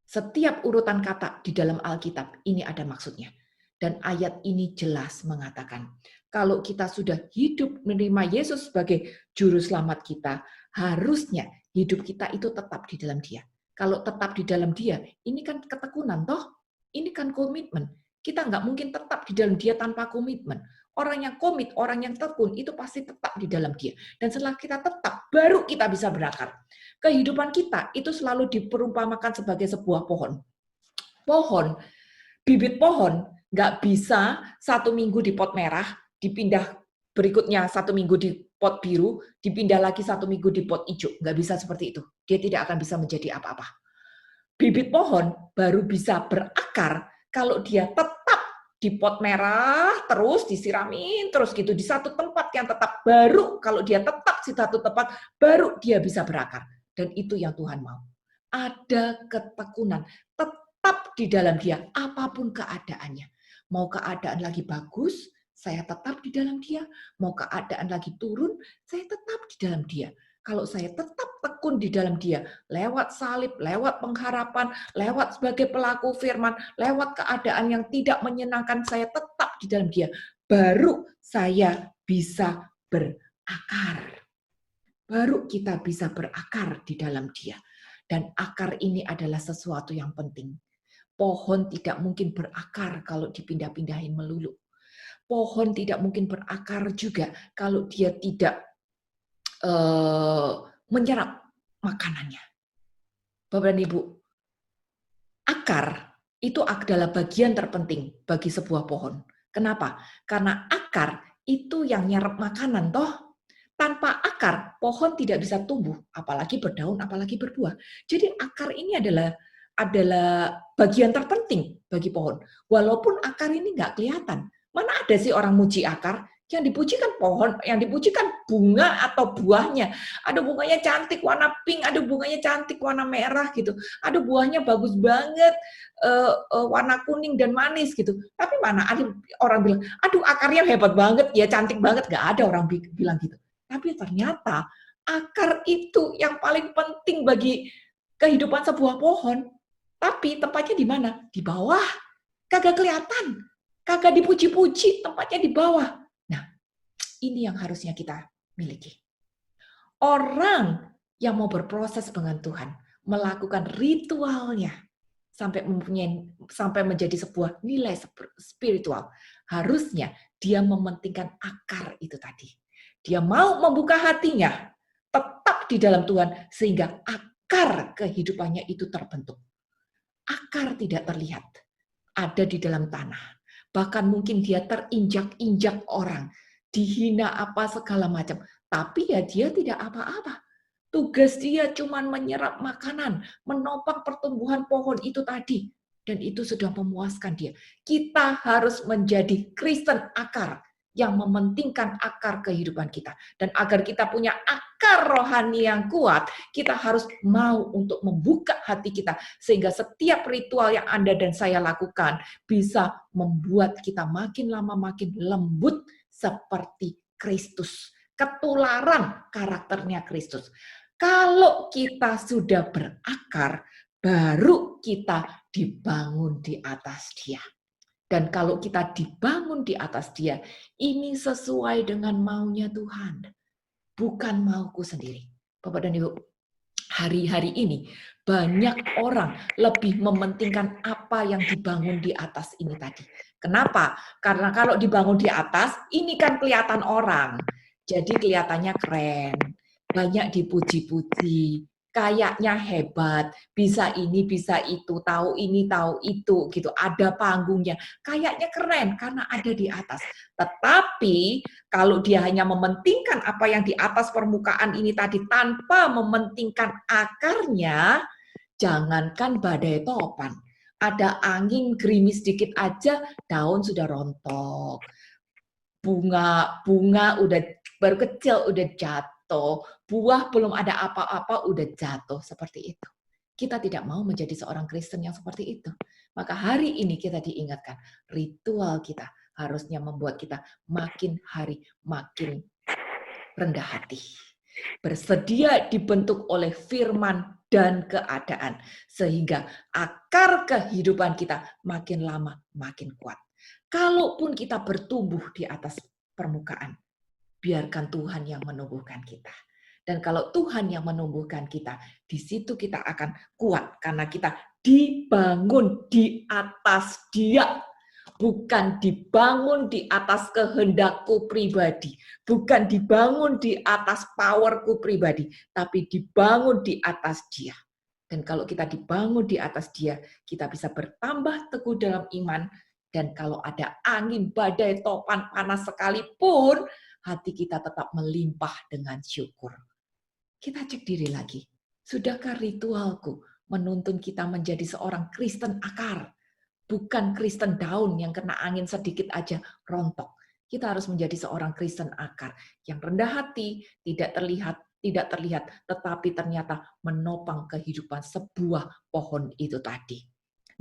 Setiap urutan kata di dalam Alkitab ini ada maksudnya. Dan ayat ini jelas mengatakan, kalau kita sudah hidup menerima Yesus sebagai juru selamat kita, harusnya hidup kita itu tetap di dalam Dia. Kalau tetap di dalam Dia, ini kan ketekunan toh, ini kan komitmen. Kita nggak mungkin tetap di dalam Dia tanpa komitmen. Orang yang komit, orang yang tekun, itu pasti tetap di dalam Dia. Dan setelah kita tetap, baru kita bisa berakar. Kehidupan kita itu selalu diperumpamakan sebagai sebuah pohon. Bibit pohon nggak bisa 1 minggu di pot merah, dipindah berikutnya 1 minggu di pot biru, dipindah lagi 1 minggu di pot hijau. Nggak bisa seperti itu. Dia tidak akan bisa menjadi apa-apa. Bibit pohon baru bisa berakar kalau dia tetap di pot merah, terus disiramin, terus gitu, di satu tempat yang tetap. Baru kalau dia tetap di satu tempat, baru dia bisa berakar. Dan itu yang Tuhan mau. Ada ketekunan, tetap di dalam Dia, apapun keadaannya. Mau keadaan lagi bagus, saya tetap di dalam Dia. Mau keadaan lagi turun, saya tetap di dalam Dia. Kalau saya tetap tekun di dalam Dia, lewat salib, lewat pengharapan, lewat sebagai pelaku firman, lewat keadaan yang tidak menyenangkan, saya tetap di dalam Dia. Baru saya bisa berakar. Baru kita bisa berakar di dalam Dia. Dan akar ini adalah sesuatu yang penting. Pohon tidak mungkin berakar kalau dipindah-pindahin melulu. Pohon tidak mungkin berakar juga kalau dia tidak menyerap makanannya. Bapak dan Ibu, akar itu adalah bagian terpenting bagi sebuah pohon. Kenapa? Karena akar itu yang nyerap makanan toh. Tanpa akar, pohon tidak bisa tumbuh, apalagi berdaun, apalagi berbuah. Jadi akar ini adalah bagian terpenting bagi pohon. Walaupun akar ini nggak kelihatan. Mana ada sih orang muji akar? Yang dipuji kan pohon, yang dipuji kan bunga atau buahnya. Ada bunganya cantik warna pink, ada bunganya cantik warna merah gitu. Ada buahnya bagus banget, warna kuning dan manis gitu. Tapi mana ada orang bilang, aduh akarnya hebat banget, ya cantik banget. Nggak ada orang bilang gitu. Tapi ternyata akar itu yang paling penting bagi kehidupan sebuah pohon. Tapi tempatnya di mana? Di bawah. Kagak kelihatan. Kagak dipuji-puji, tempatnya di bawah. Nah, ini yang harusnya kita miliki. Orang yang mau berproses dengan Tuhan, melakukan ritualnya, sampai menjadi sebuah nilai spiritual, harusnya dia mementingkan akar itu tadi. Dia mau membuka hatinya, tetap di dalam Tuhan, sehingga akar kehidupannya itu terbentuk. Akar tidak terlihat, ada di dalam tanah. Bahkan mungkin dia terinjak-injak orang, dihina apa segala macam. Tapi ya dia tidak apa-apa. Tugas dia cuma menyerap makanan, menopang pertumbuhan pohon itu tadi. Dan itu sudah memuaskan dia. Kita harus menjadi Kristen akar, yang mementingkan akar kehidupan kita. Dan agar kita punya akar rohani yang kuat, kita harus mau untuk membuka hati kita, sehingga setiap ritual yang Anda dan saya lakukan bisa membuat kita makin lama makin lembut seperti Kristus. Ketularan karakternya Kristus. Kalau kita sudah berakar, baru kita dibangun di atas Dia. Dan kalau kita dibangun di atas Dia, ini sesuai dengan maunya Tuhan. Bukan mauku sendiri. Bapak dan Ibu, hari-hari ini banyak orang lebih mementingkan apa yang dibangun di atas ini tadi. Kenapa? Karena kalau dibangun di atas, ini kan kelihatan orang. Jadi kelihatannya keren, banyak dipuji-puji. Kayaknya hebat, bisa ini, bisa itu, tahu ini, tahu itu, gitu. Ada panggungnya, kayaknya keren karena ada di atas. Tetapi Kalau dia hanya mementingkan apa yang di atas permukaan ini tadi tanpa mementingkan akarnya, jangankan badai topan. Ada angin gerimis sedikit aja, daun sudah rontok. Bunga udah baru kecil udah jatuh. Buah belum ada apa-apa udah jatuh. Seperti itu. Kita tidak mau menjadi seorang Kristen yang seperti itu. Maka hari ini kita diingatkan, ritual kita harusnya membuat kita makin hari makin rendah hati. Bersedia dibentuk oleh firman dan keadaan. Sehingga akar kehidupan kita makin lama makin kuat. Kalaupun kita bertumbuh di atas permukaan, biarkan Tuhan yang menumbuhkan kita. Dan kalau Tuhan yang menumbuhkan kita, di situ kita akan kuat. Karena kita dibangun di atas Dia. Bukan dibangun di atas kehendakku pribadi. Bukan dibangun di atas powerku pribadi. Tapi dibangun di atas Dia. Dan kalau kita dibangun di atas Dia, kita bisa bertambah teguh dalam iman. Dan kalau ada angin, badai, topan, panas sekalipun, hati kita tetap melimpah dengan syukur. Kita cek diri lagi. Sudahkah ritualku menuntun kita menjadi seorang Kristen akar? Bukan Kristen daun yang kena angin sedikit aja rontok. Kita harus menjadi seorang Kristen akar yang rendah hati, tidak terlihat, tetapi ternyata menopang kehidupan sebuah pohon itu tadi.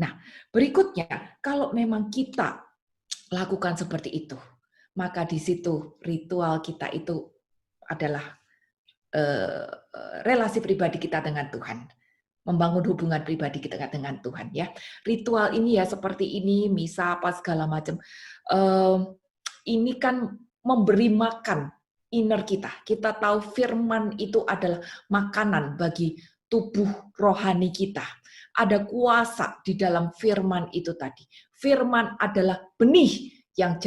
Nah, berikutnya, kalau memang kita lakukan seperti itu, maka di situ ritual kita itu adalah relasi pribadi kita dengan Tuhan. Membangun hubungan pribadi kita dengan Tuhan, ya. Ritual ini ya seperti ini, misa apa segala macam. Ini kan memberi makan inner kita. Kita tahu firman itu adalah makanan bagi tubuh rohani kita. Ada kuasa di dalam firman itu tadi. Firman adalah benih yang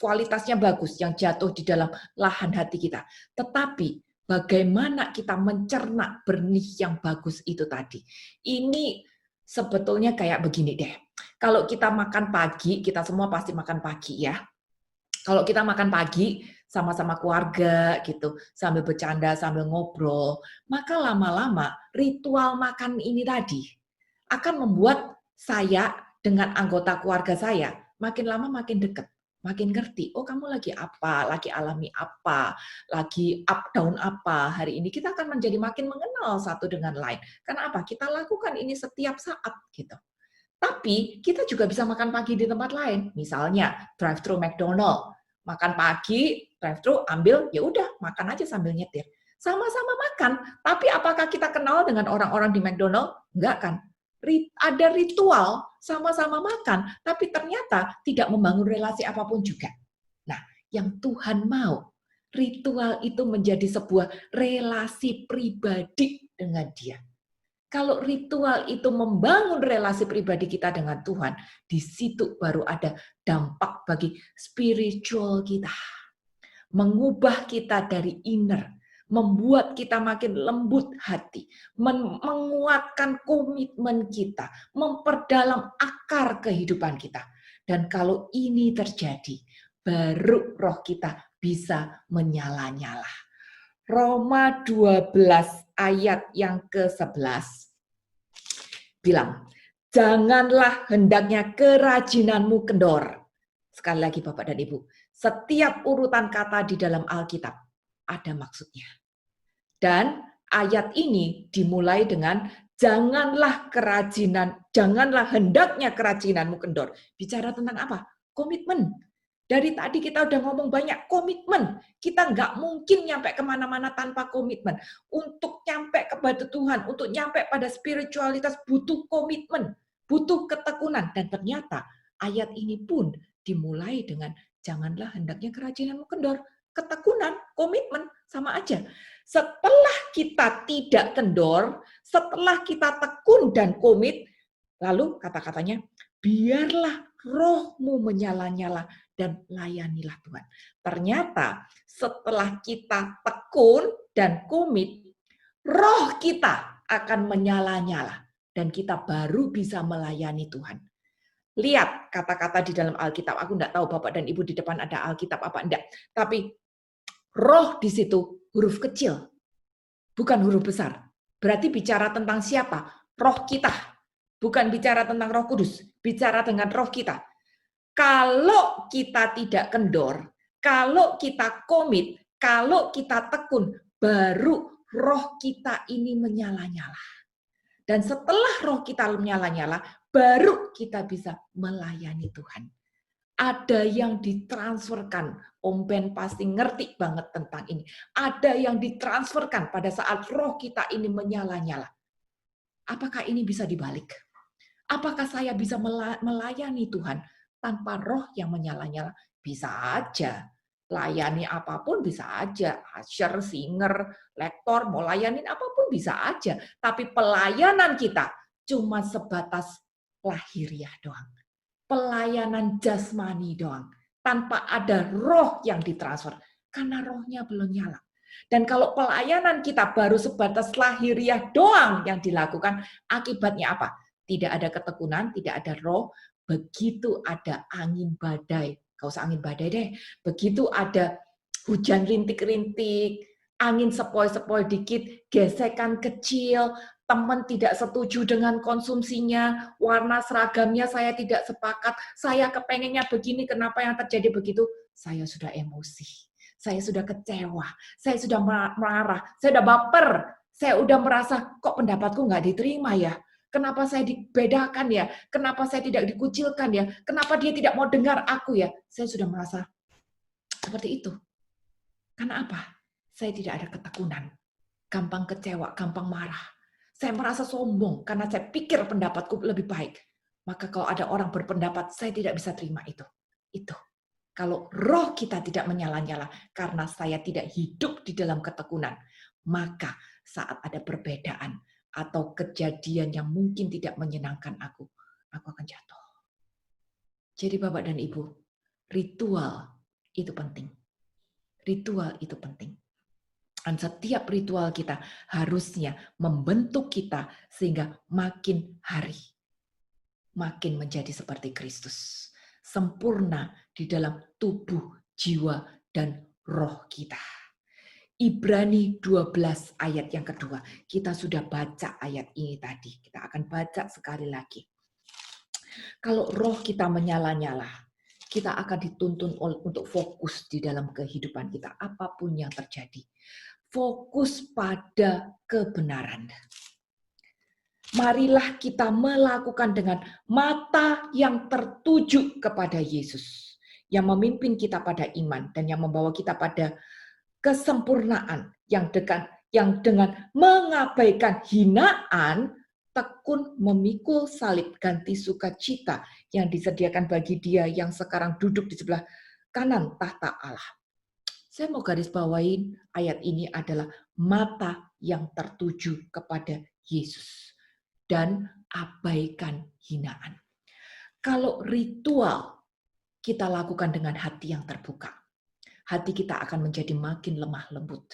kualitasnya bagus, yang jatuh di dalam lahan hati kita. Tetapi bagaimana kita mencerna benih yang bagus itu tadi. Ini sebetulnya kayak begini deh. Kalau kita makan pagi, kita semua pasti makan pagi ya. Kalau kita makan pagi sama-sama keluarga gitu, sambil bercanda, sambil ngobrol, maka lama-lama ritual makan ini tadi akan membuat saya dengan anggota keluarga saya makin lama makin dekat. Makin ngerti, oh kamu lagi apa, lagi alami apa, lagi up down apa hari ini. Kita akan menjadi makin mengenal satu dengan lain. Karena apa? Kita lakukan ini setiap saat gitu. Tapi kita juga bisa makan pagi di tempat lain. Misalnya drive-thru McDonald, makan pagi, drive-thru ambil, ya udah makan aja sambil nyetir. Sama-sama makan, tapi apakah kita kenal dengan orang-orang di McDonald? Enggak kan? Ada ritual sama-sama makan, tapi ternyata tidak membangun relasi apapun juga. Nah, yang Tuhan mau, ritual itu menjadi sebuah relasi pribadi dengan Dia. Kalau ritual itu membangun relasi pribadi kita dengan Tuhan, di situ baru ada dampak bagi spiritual kita. Mengubah kita dari inner, membuat kita makin lembut hati, menguatkan komitmen kita, memperdalam akar kehidupan kita. Dan kalau ini terjadi, baru roh kita bisa menyala-nyala. Roma 12 ayat yang ke-11 bilang, janganlah hendaknya kerajinanmu kendor. Sekali lagi Bapak dan Ibu, setiap urutan kata di dalam Alkitab ada maksudnya. Dan ayat ini dimulai dengan janganlah hendaknya kerajinanmu kendor. Bicara tentang apa? Komitmen. Dari tadi kita udah ngomong banyak komitmen. Kita nggak mungkin nyampe kemana-mana tanpa komitmen. Untuk nyampe kepada Tuhan, untuk nyampe pada spiritualitas butuh komitmen, butuh ketekunan. Dan ternyata ayat ini pun dimulai dengan janganlah hendaknya kerajinanmu kendor. Ketekunan, komitmen, sama aja. Setelah kita tidak kendor, setelah kita tekun dan komit, lalu kata-katanya, biarlah rohmu menyala-nyala dan layanilah Tuhan. Ternyata setelah kita tekun dan komit, roh kita akan menyala-nyala dan kita baru bisa melayani Tuhan. Lihat kata-kata di dalam Alkitab. Aku enggak tahu Bapak dan Ibu di depan ada Alkitab apa enggak. Tapi roh di situ huruf kecil, bukan huruf besar. Berarti bicara tentang siapa? Roh kita. Bukan bicara tentang Roh Kudus, bicara dengan roh kita. Kalau kita tidak kendor, kalau kita komit, kalau kita tekun, baru roh kita ini menyala-nyala. Dan setelah roh kita menyala-nyala, baru kita bisa melayani Tuhan. Ada yang ditransferkan. Om Ben pasti ngerti banget tentang ini. Ada yang ditransferkan pada saat roh kita ini menyala-nyala. Apakah ini bisa dibalik? Apakah saya bisa melayani Tuhan tanpa roh yang menyala-nyala? Bisa aja. Layani apapun bisa aja. Usher, singer, lektor, mau layanin apapun bisa aja. Tapi pelayanan kita cuma sebatas lahiriah doang. Pelayanan jasmani doang. Tanpa ada roh yang ditransfer. Karena rohnya belum nyala. Dan kalau pelayanan kita baru sebatas lahiriah doang yang dilakukan, akibatnya apa? Tidak ada ketekunan, tidak ada roh. Begitu ada angin badai, gak usah angin badai deh. Begitu ada hujan rintik-rintik, angin sepoi-sepoi dikit, gesekan kecil, teman tidak setuju dengan konsumsinya, warna seragamnya saya tidak sepakat, saya kepengennya begini, kenapa yang terjadi begitu? Saya sudah emosi, saya sudah kecewa, saya sudah marah, saya sudah baper, saya sudah merasa kok pendapatku nggak diterima ya? Kenapa saya dibedakan ya? Kenapa saya tidak dikucilkan ya? Kenapa dia tidak mau dengar aku ya? Saya sudah merasa seperti itu. Karena apa? Saya tidak ada ketekunan. Gampang kecewa, gampang marah. Saya merasa sombong karena saya pikir pendapatku lebih baik. Maka kalau ada orang berpendapat, saya tidak bisa terima itu. Itu. Kalau roh kita tidak menyala-nyala karena saya tidak hidup di dalam ketekunan, maka saat ada perbedaan atau kejadian yang mungkin tidak menyenangkan aku akan jatuh. Jadi Bapak dan Ibu, ritual itu penting. Ritual itu penting. Dan setiap ritual kita harusnya membentuk kita sehingga makin hari makin menjadi seperti Kristus. Sempurna di dalam tubuh, jiwa, dan roh kita. Ibrani 12 ayat yang kedua. Kita sudah baca ayat ini tadi. Kita akan baca sekali lagi. Kalau roh kita menyala-nyala, kita akan dituntun untuk fokus di dalam kehidupan kita. Apapun yang terjadi. Fokus pada kebenaran. Marilah kita melakukan dengan mata yang tertuju kepada Yesus. Yang memimpin kita pada iman dan yang membawa kita pada kesempurnaan yang dengan mengabaikan hinaan, tekun memikul salib ganti sukacita yang disediakan bagi dia yang sekarang duduk di sebelah kanan tahta Allah. Saya mau garis bawain ayat ini adalah mata yang tertuju kepada Yesus dan abaikan hinaan. Kalau ritual kita lakukan dengan hati yang terbuka, hati kita akan menjadi makin lemah lembut.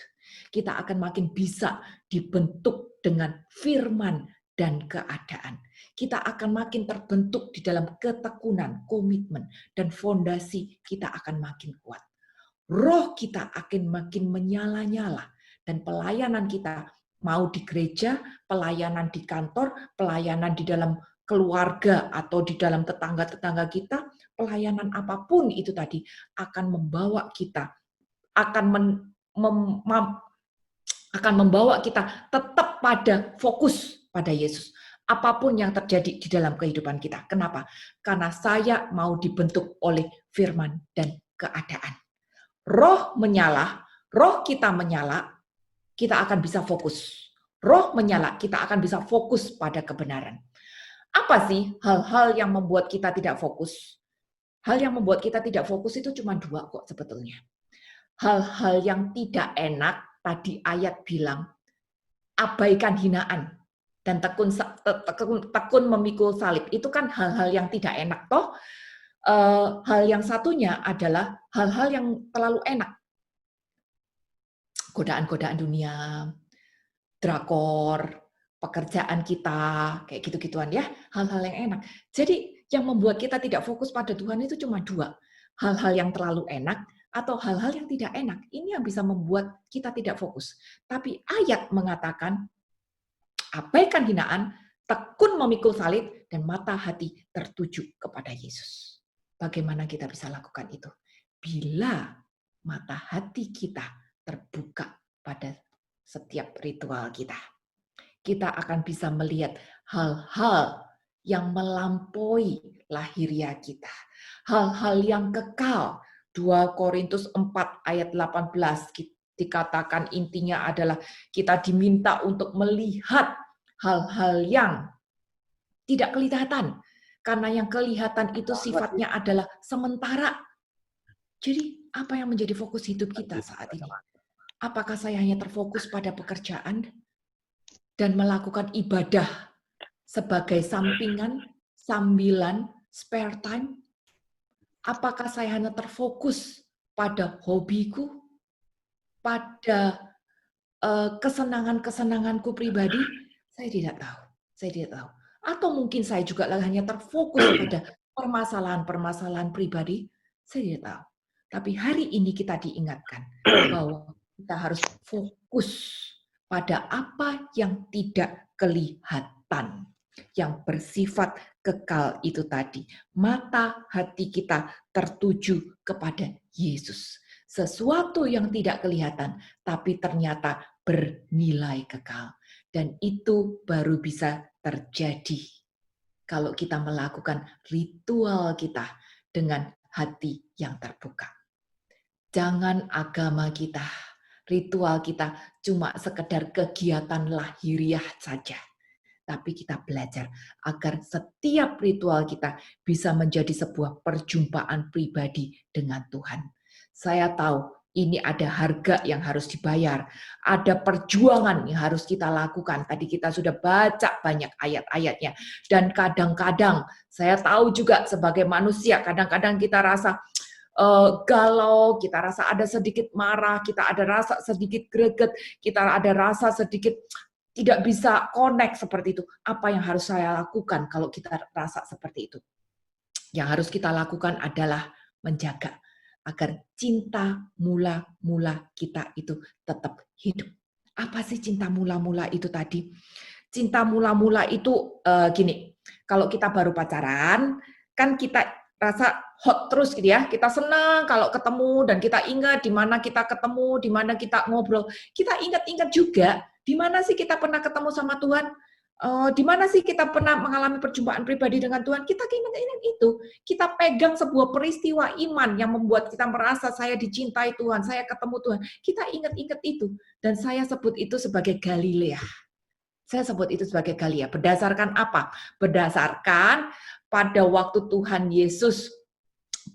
Kita akan makin bisa dibentuk dengan firman dan keadaan. Kita akan makin terbentuk di dalam ketekunan, komitmen, dan fondasi kita akan makin kuat. Roh kita akan makin menyala-nyala. Dan pelayanan kita, mau di gereja, pelayanan di kantor, pelayanan di dalam keluarga atau di dalam tetangga-tetangga kita, pelayanan apapun itu tadi akan membawa kita, akan membawa kita tetap pada fokus pada Yesus. Apapun yang terjadi di dalam kehidupan kita. Kenapa? Karena saya mau dibentuk oleh firman dan keadaan. Roh menyala, roh kita menyala, kita akan bisa fokus. Roh menyala, kita akan bisa fokus pada kebenaran. Apa sih hal-hal yang membuat kita tidak fokus? Hal yang membuat kita tidak fokus itu cuma dua kok sebetulnya. Hal-hal yang tidak enak, tadi ayat bilang, abaikan hinaan dan tekun memikul salib. Itu kan hal-hal yang tidak enak toh. Hal yang satunya adalah hal-hal yang terlalu enak. Godaan-godaan dunia, drakor, pekerjaan kita, kayak gitu-gituan ya, hal-hal yang enak. Jadi Yang membuat kita tidak fokus pada Tuhan itu cuma dua. Hal-hal yang terlalu enak atau hal-hal yang tidak enak. Ini yang bisa membuat kita tidak fokus. Tapi ayat mengatakan, abaikan hinaan, tekun memikul salib, dan mata hati tertuju kepada Yesus. Bagaimana kita bisa lakukan itu? Bila mata hati kita terbuka pada setiap ritual kita. Kita akan bisa melihat hal-hal yang melampaui lahiriah kita. Hal-hal yang kekal. 2 Korintus 4 ayat 18 dikatakan intinya adalah kita diminta untuk melihat hal-hal yang tidak kelihatan. Karena yang kelihatan itu sifatnya adalah sementara. Jadi apa yang menjadi fokus hidup kita saat ini? Apakah saya hanya terfokus pada pekerjaan dan melakukan ibadah sebagai sampingan, sambilan, spare time? Apakah saya hanya terfokus pada hobiku, pada kesenangan-kesenanganku pribadi? Saya tidak tahu. Saya tidak tahu. Atau mungkin saya juga hanya terfokus pada permasalahan-permasalahan pribadi? Saya tidak tahu. Tapi hari ini kita diingatkan bahwa kita harus fokus pada apa yang tidak kelihatan, yang bersifat kekal itu tadi. Mata hati kita tertuju kepada Yesus. Sesuatu yang tidak kelihatan, tapi ternyata bernilai kekal. Dan itu baru bisa terjadi kalau kita melakukan ritual kita dengan hati yang terbuka. Jangan agama kita, ritual kita cuma sekedar kegiatan lahiriah saja. Tapi kita belajar agar setiap ritual kita bisa menjadi sebuah perjumpaan pribadi dengan Tuhan. Saya tahu ini ada harga yang harus dibayar, ada perjuangan yang harus kita lakukan. Tadi kita sudah baca banyak ayat-ayatnya. Dan kadang-kadang saya tahu juga sebagai manusia, kadang-kadang kita rasa galau, kita rasa ada sedikit marah, kita ada rasa sedikit greget, kita ada rasa sedikit tidak bisa connect seperti itu. Apa yang harus saya lakukan kalau kita rasa seperti itu? Yang harus kita lakukan adalah menjaga agar cinta mula-mula kita itu tetap hidup. Apa sih cinta mula-mula itu tadi? Cinta mula-mula itu gini, kalau kita baru pacaran, kan kita rasa hot terus gitu ya. Kita senang kalau ketemu dan kita ingat di mana kita ketemu, di mana kita ngobrol. Kita ingat-ingat juga di mana sih kita pernah ketemu sama Tuhan. Di mana sih kita pernah mengalami perjumpaan pribadi dengan Tuhan? Kita ingat-ingat itu. Kita pegang sebuah peristiwa iman yang membuat kita merasa saya dicintai Tuhan, saya ketemu Tuhan. Kita ingat-ingat itu. Dan saya sebut itu sebagai Galilea. Saya sebut itu sebagai Galilea. Berdasarkan apa? Berdasarkan pada waktu Tuhan Yesus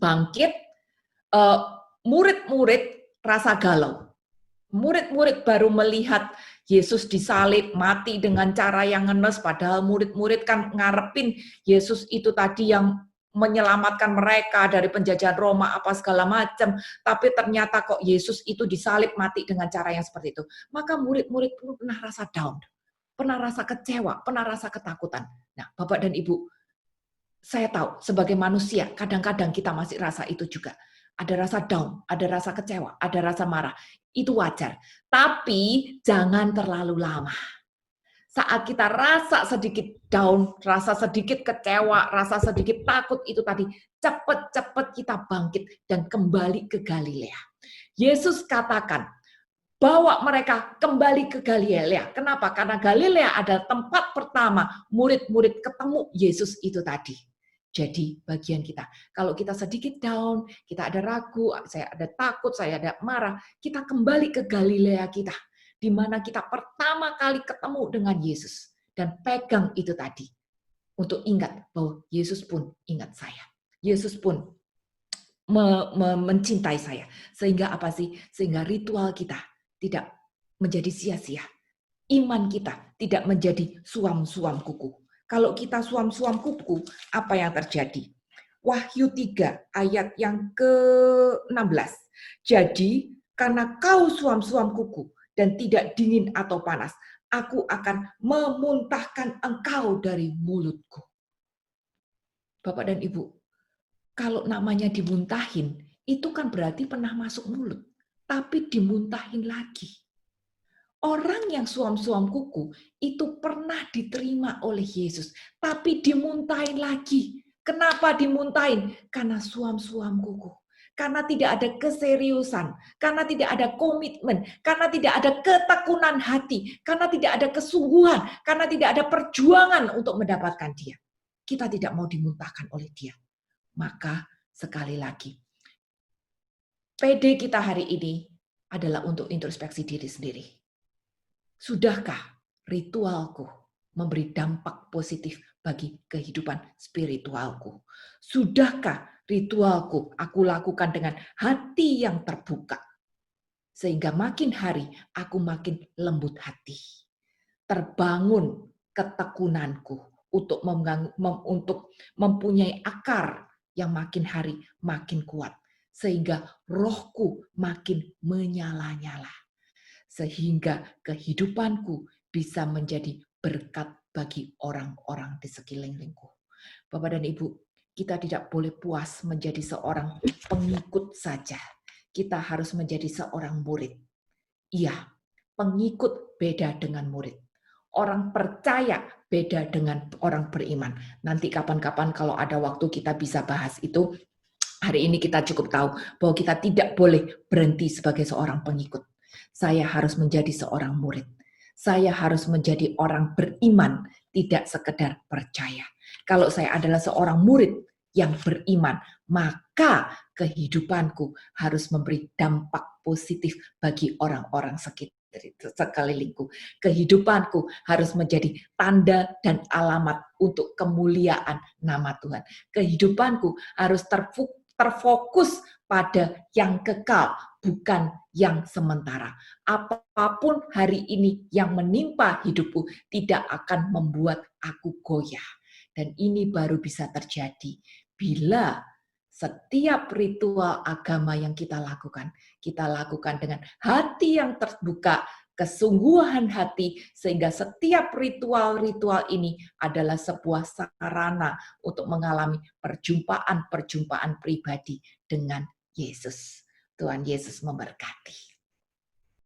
bangkit, murid-murid rasa galau. Murid-murid baru melihat Yesus disalib, mati dengan cara yang ngenes, padahal murid-murid kan ngarepin Yesus itu tadi yang menyelamatkan mereka dari penjajahan Roma, apa segala macam. Tapi ternyata kok Yesus itu disalib, mati dengan cara yang seperti itu. Maka murid-murid pun pernah rasa down, pernah rasa kecewa, pernah rasa ketakutan. Nah, Bapak dan Ibu, saya tahu sebagai manusia, kadang-kadang kita masih rasa itu juga. Ada rasa down, ada rasa kecewa, ada rasa marah. Itu wajar. Tapi jangan terlalu lama. Saat kita rasa sedikit down, rasa sedikit kecewa, rasa sedikit takut itu tadi, cepat-cepat kita bangkit dan kembali ke Galilea. Yesus katakan, bawa mereka kembali ke Galilea. Kenapa? Karena Galilea adalah tempat pertama murid-murid ketemu Yesus itu tadi. Jadi bagian kita, kalau kita sedikit down, kita ada ragu, saya ada takut, saya ada marah, kita kembali ke Galilea kita, di mana kita pertama kali ketemu dengan Yesus dan pegang itu tadi untuk ingat bahwa Yesus pun ingat saya, Yesus pun mencintai saya, sehingga apa sih? Sehingga ritual kita tidak menjadi sia-sia, iman kita tidak menjadi suam-suam kuku. Kalau kita suam-suam kuku, apa yang terjadi? Wahyu 3 ayat yang ke-16. Jadi, karena kau suam-suam kuku dan tidak dingin atau panas, aku akan memuntahkan engkau dari mulutku. Bapak dan Ibu, kalau namanya dimuntahin, itu kan berarti pernah masuk mulut, tapi dimuntahin lagi. Orang yang suam-suam kuku itu pernah diterima oleh Yesus, tapi dimuntahin lagi. Kenapa dimuntahin? Karena suam-suam kuku. Karena tidak ada keseriusan, karena tidak ada komitmen, karena tidak ada ketekunan hati, karena tidak ada kesungguhan, karena tidak ada perjuangan untuk mendapatkan dia. Kita tidak mau dimuntahkan oleh dia. Maka sekali lagi, PD kita hari ini adalah untuk introspeksi diri sendiri. Sudahkah ritualku memberi dampak positif bagi kehidupan spiritualku? Sudahkah ritualku aku lakukan dengan hati yang terbuka? Sehingga makin hari aku makin lembut hati. Terbangun ketekunanku untuk mempunyai akar yang makin hari makin kuat. Sehingga rohku makin menyala-nyala. Sehingga kehidupanku bisa menjadi berkat bagi orang-orang di sekelilingku. Bapak dan Ibu, kita tidak boleh puas menjadi seorang pengikut saja. Kita harus menjadi seorang murid. Iya, pengikut beda dengan murid. Orang percaya beda dengan orang beriman. Nanti kapan-kapan kalau ada waktu kita bisa bahas itu. Hari ini kita cukup tahu bahwa kita tidak boleh berhenti sebagai seorang pengikut. Saya harus menjadi seorang murid. Saya harus menjadi orang beriman, tidak sekedar percaya. Kalau saya adalah seorang murid yang beriman, maka kehidupanku harus memberi dampak positif bagi orang-orang sekelilingku. Kehidupanku harus menjadi tanda dan alamat untuk kemuliaan nama Tuhan. Kehidupanku harus terfokus pada yang kekal, bukan yang sementara. Apapun hari ini yang menimpa hidupku tidak akan membuat aku goyah. Dan ini baru bisa terjadi bila setiap ritual agama yang kita lakukan dengan hati yang terbuka, kesungguhan hati, sehingga setiap ritual-ritual ini adalah sebuah sarana untuk mengalami perjumpaan-perjumpaan pribadi dengan Yesus. Tuhan Yesus memberkati.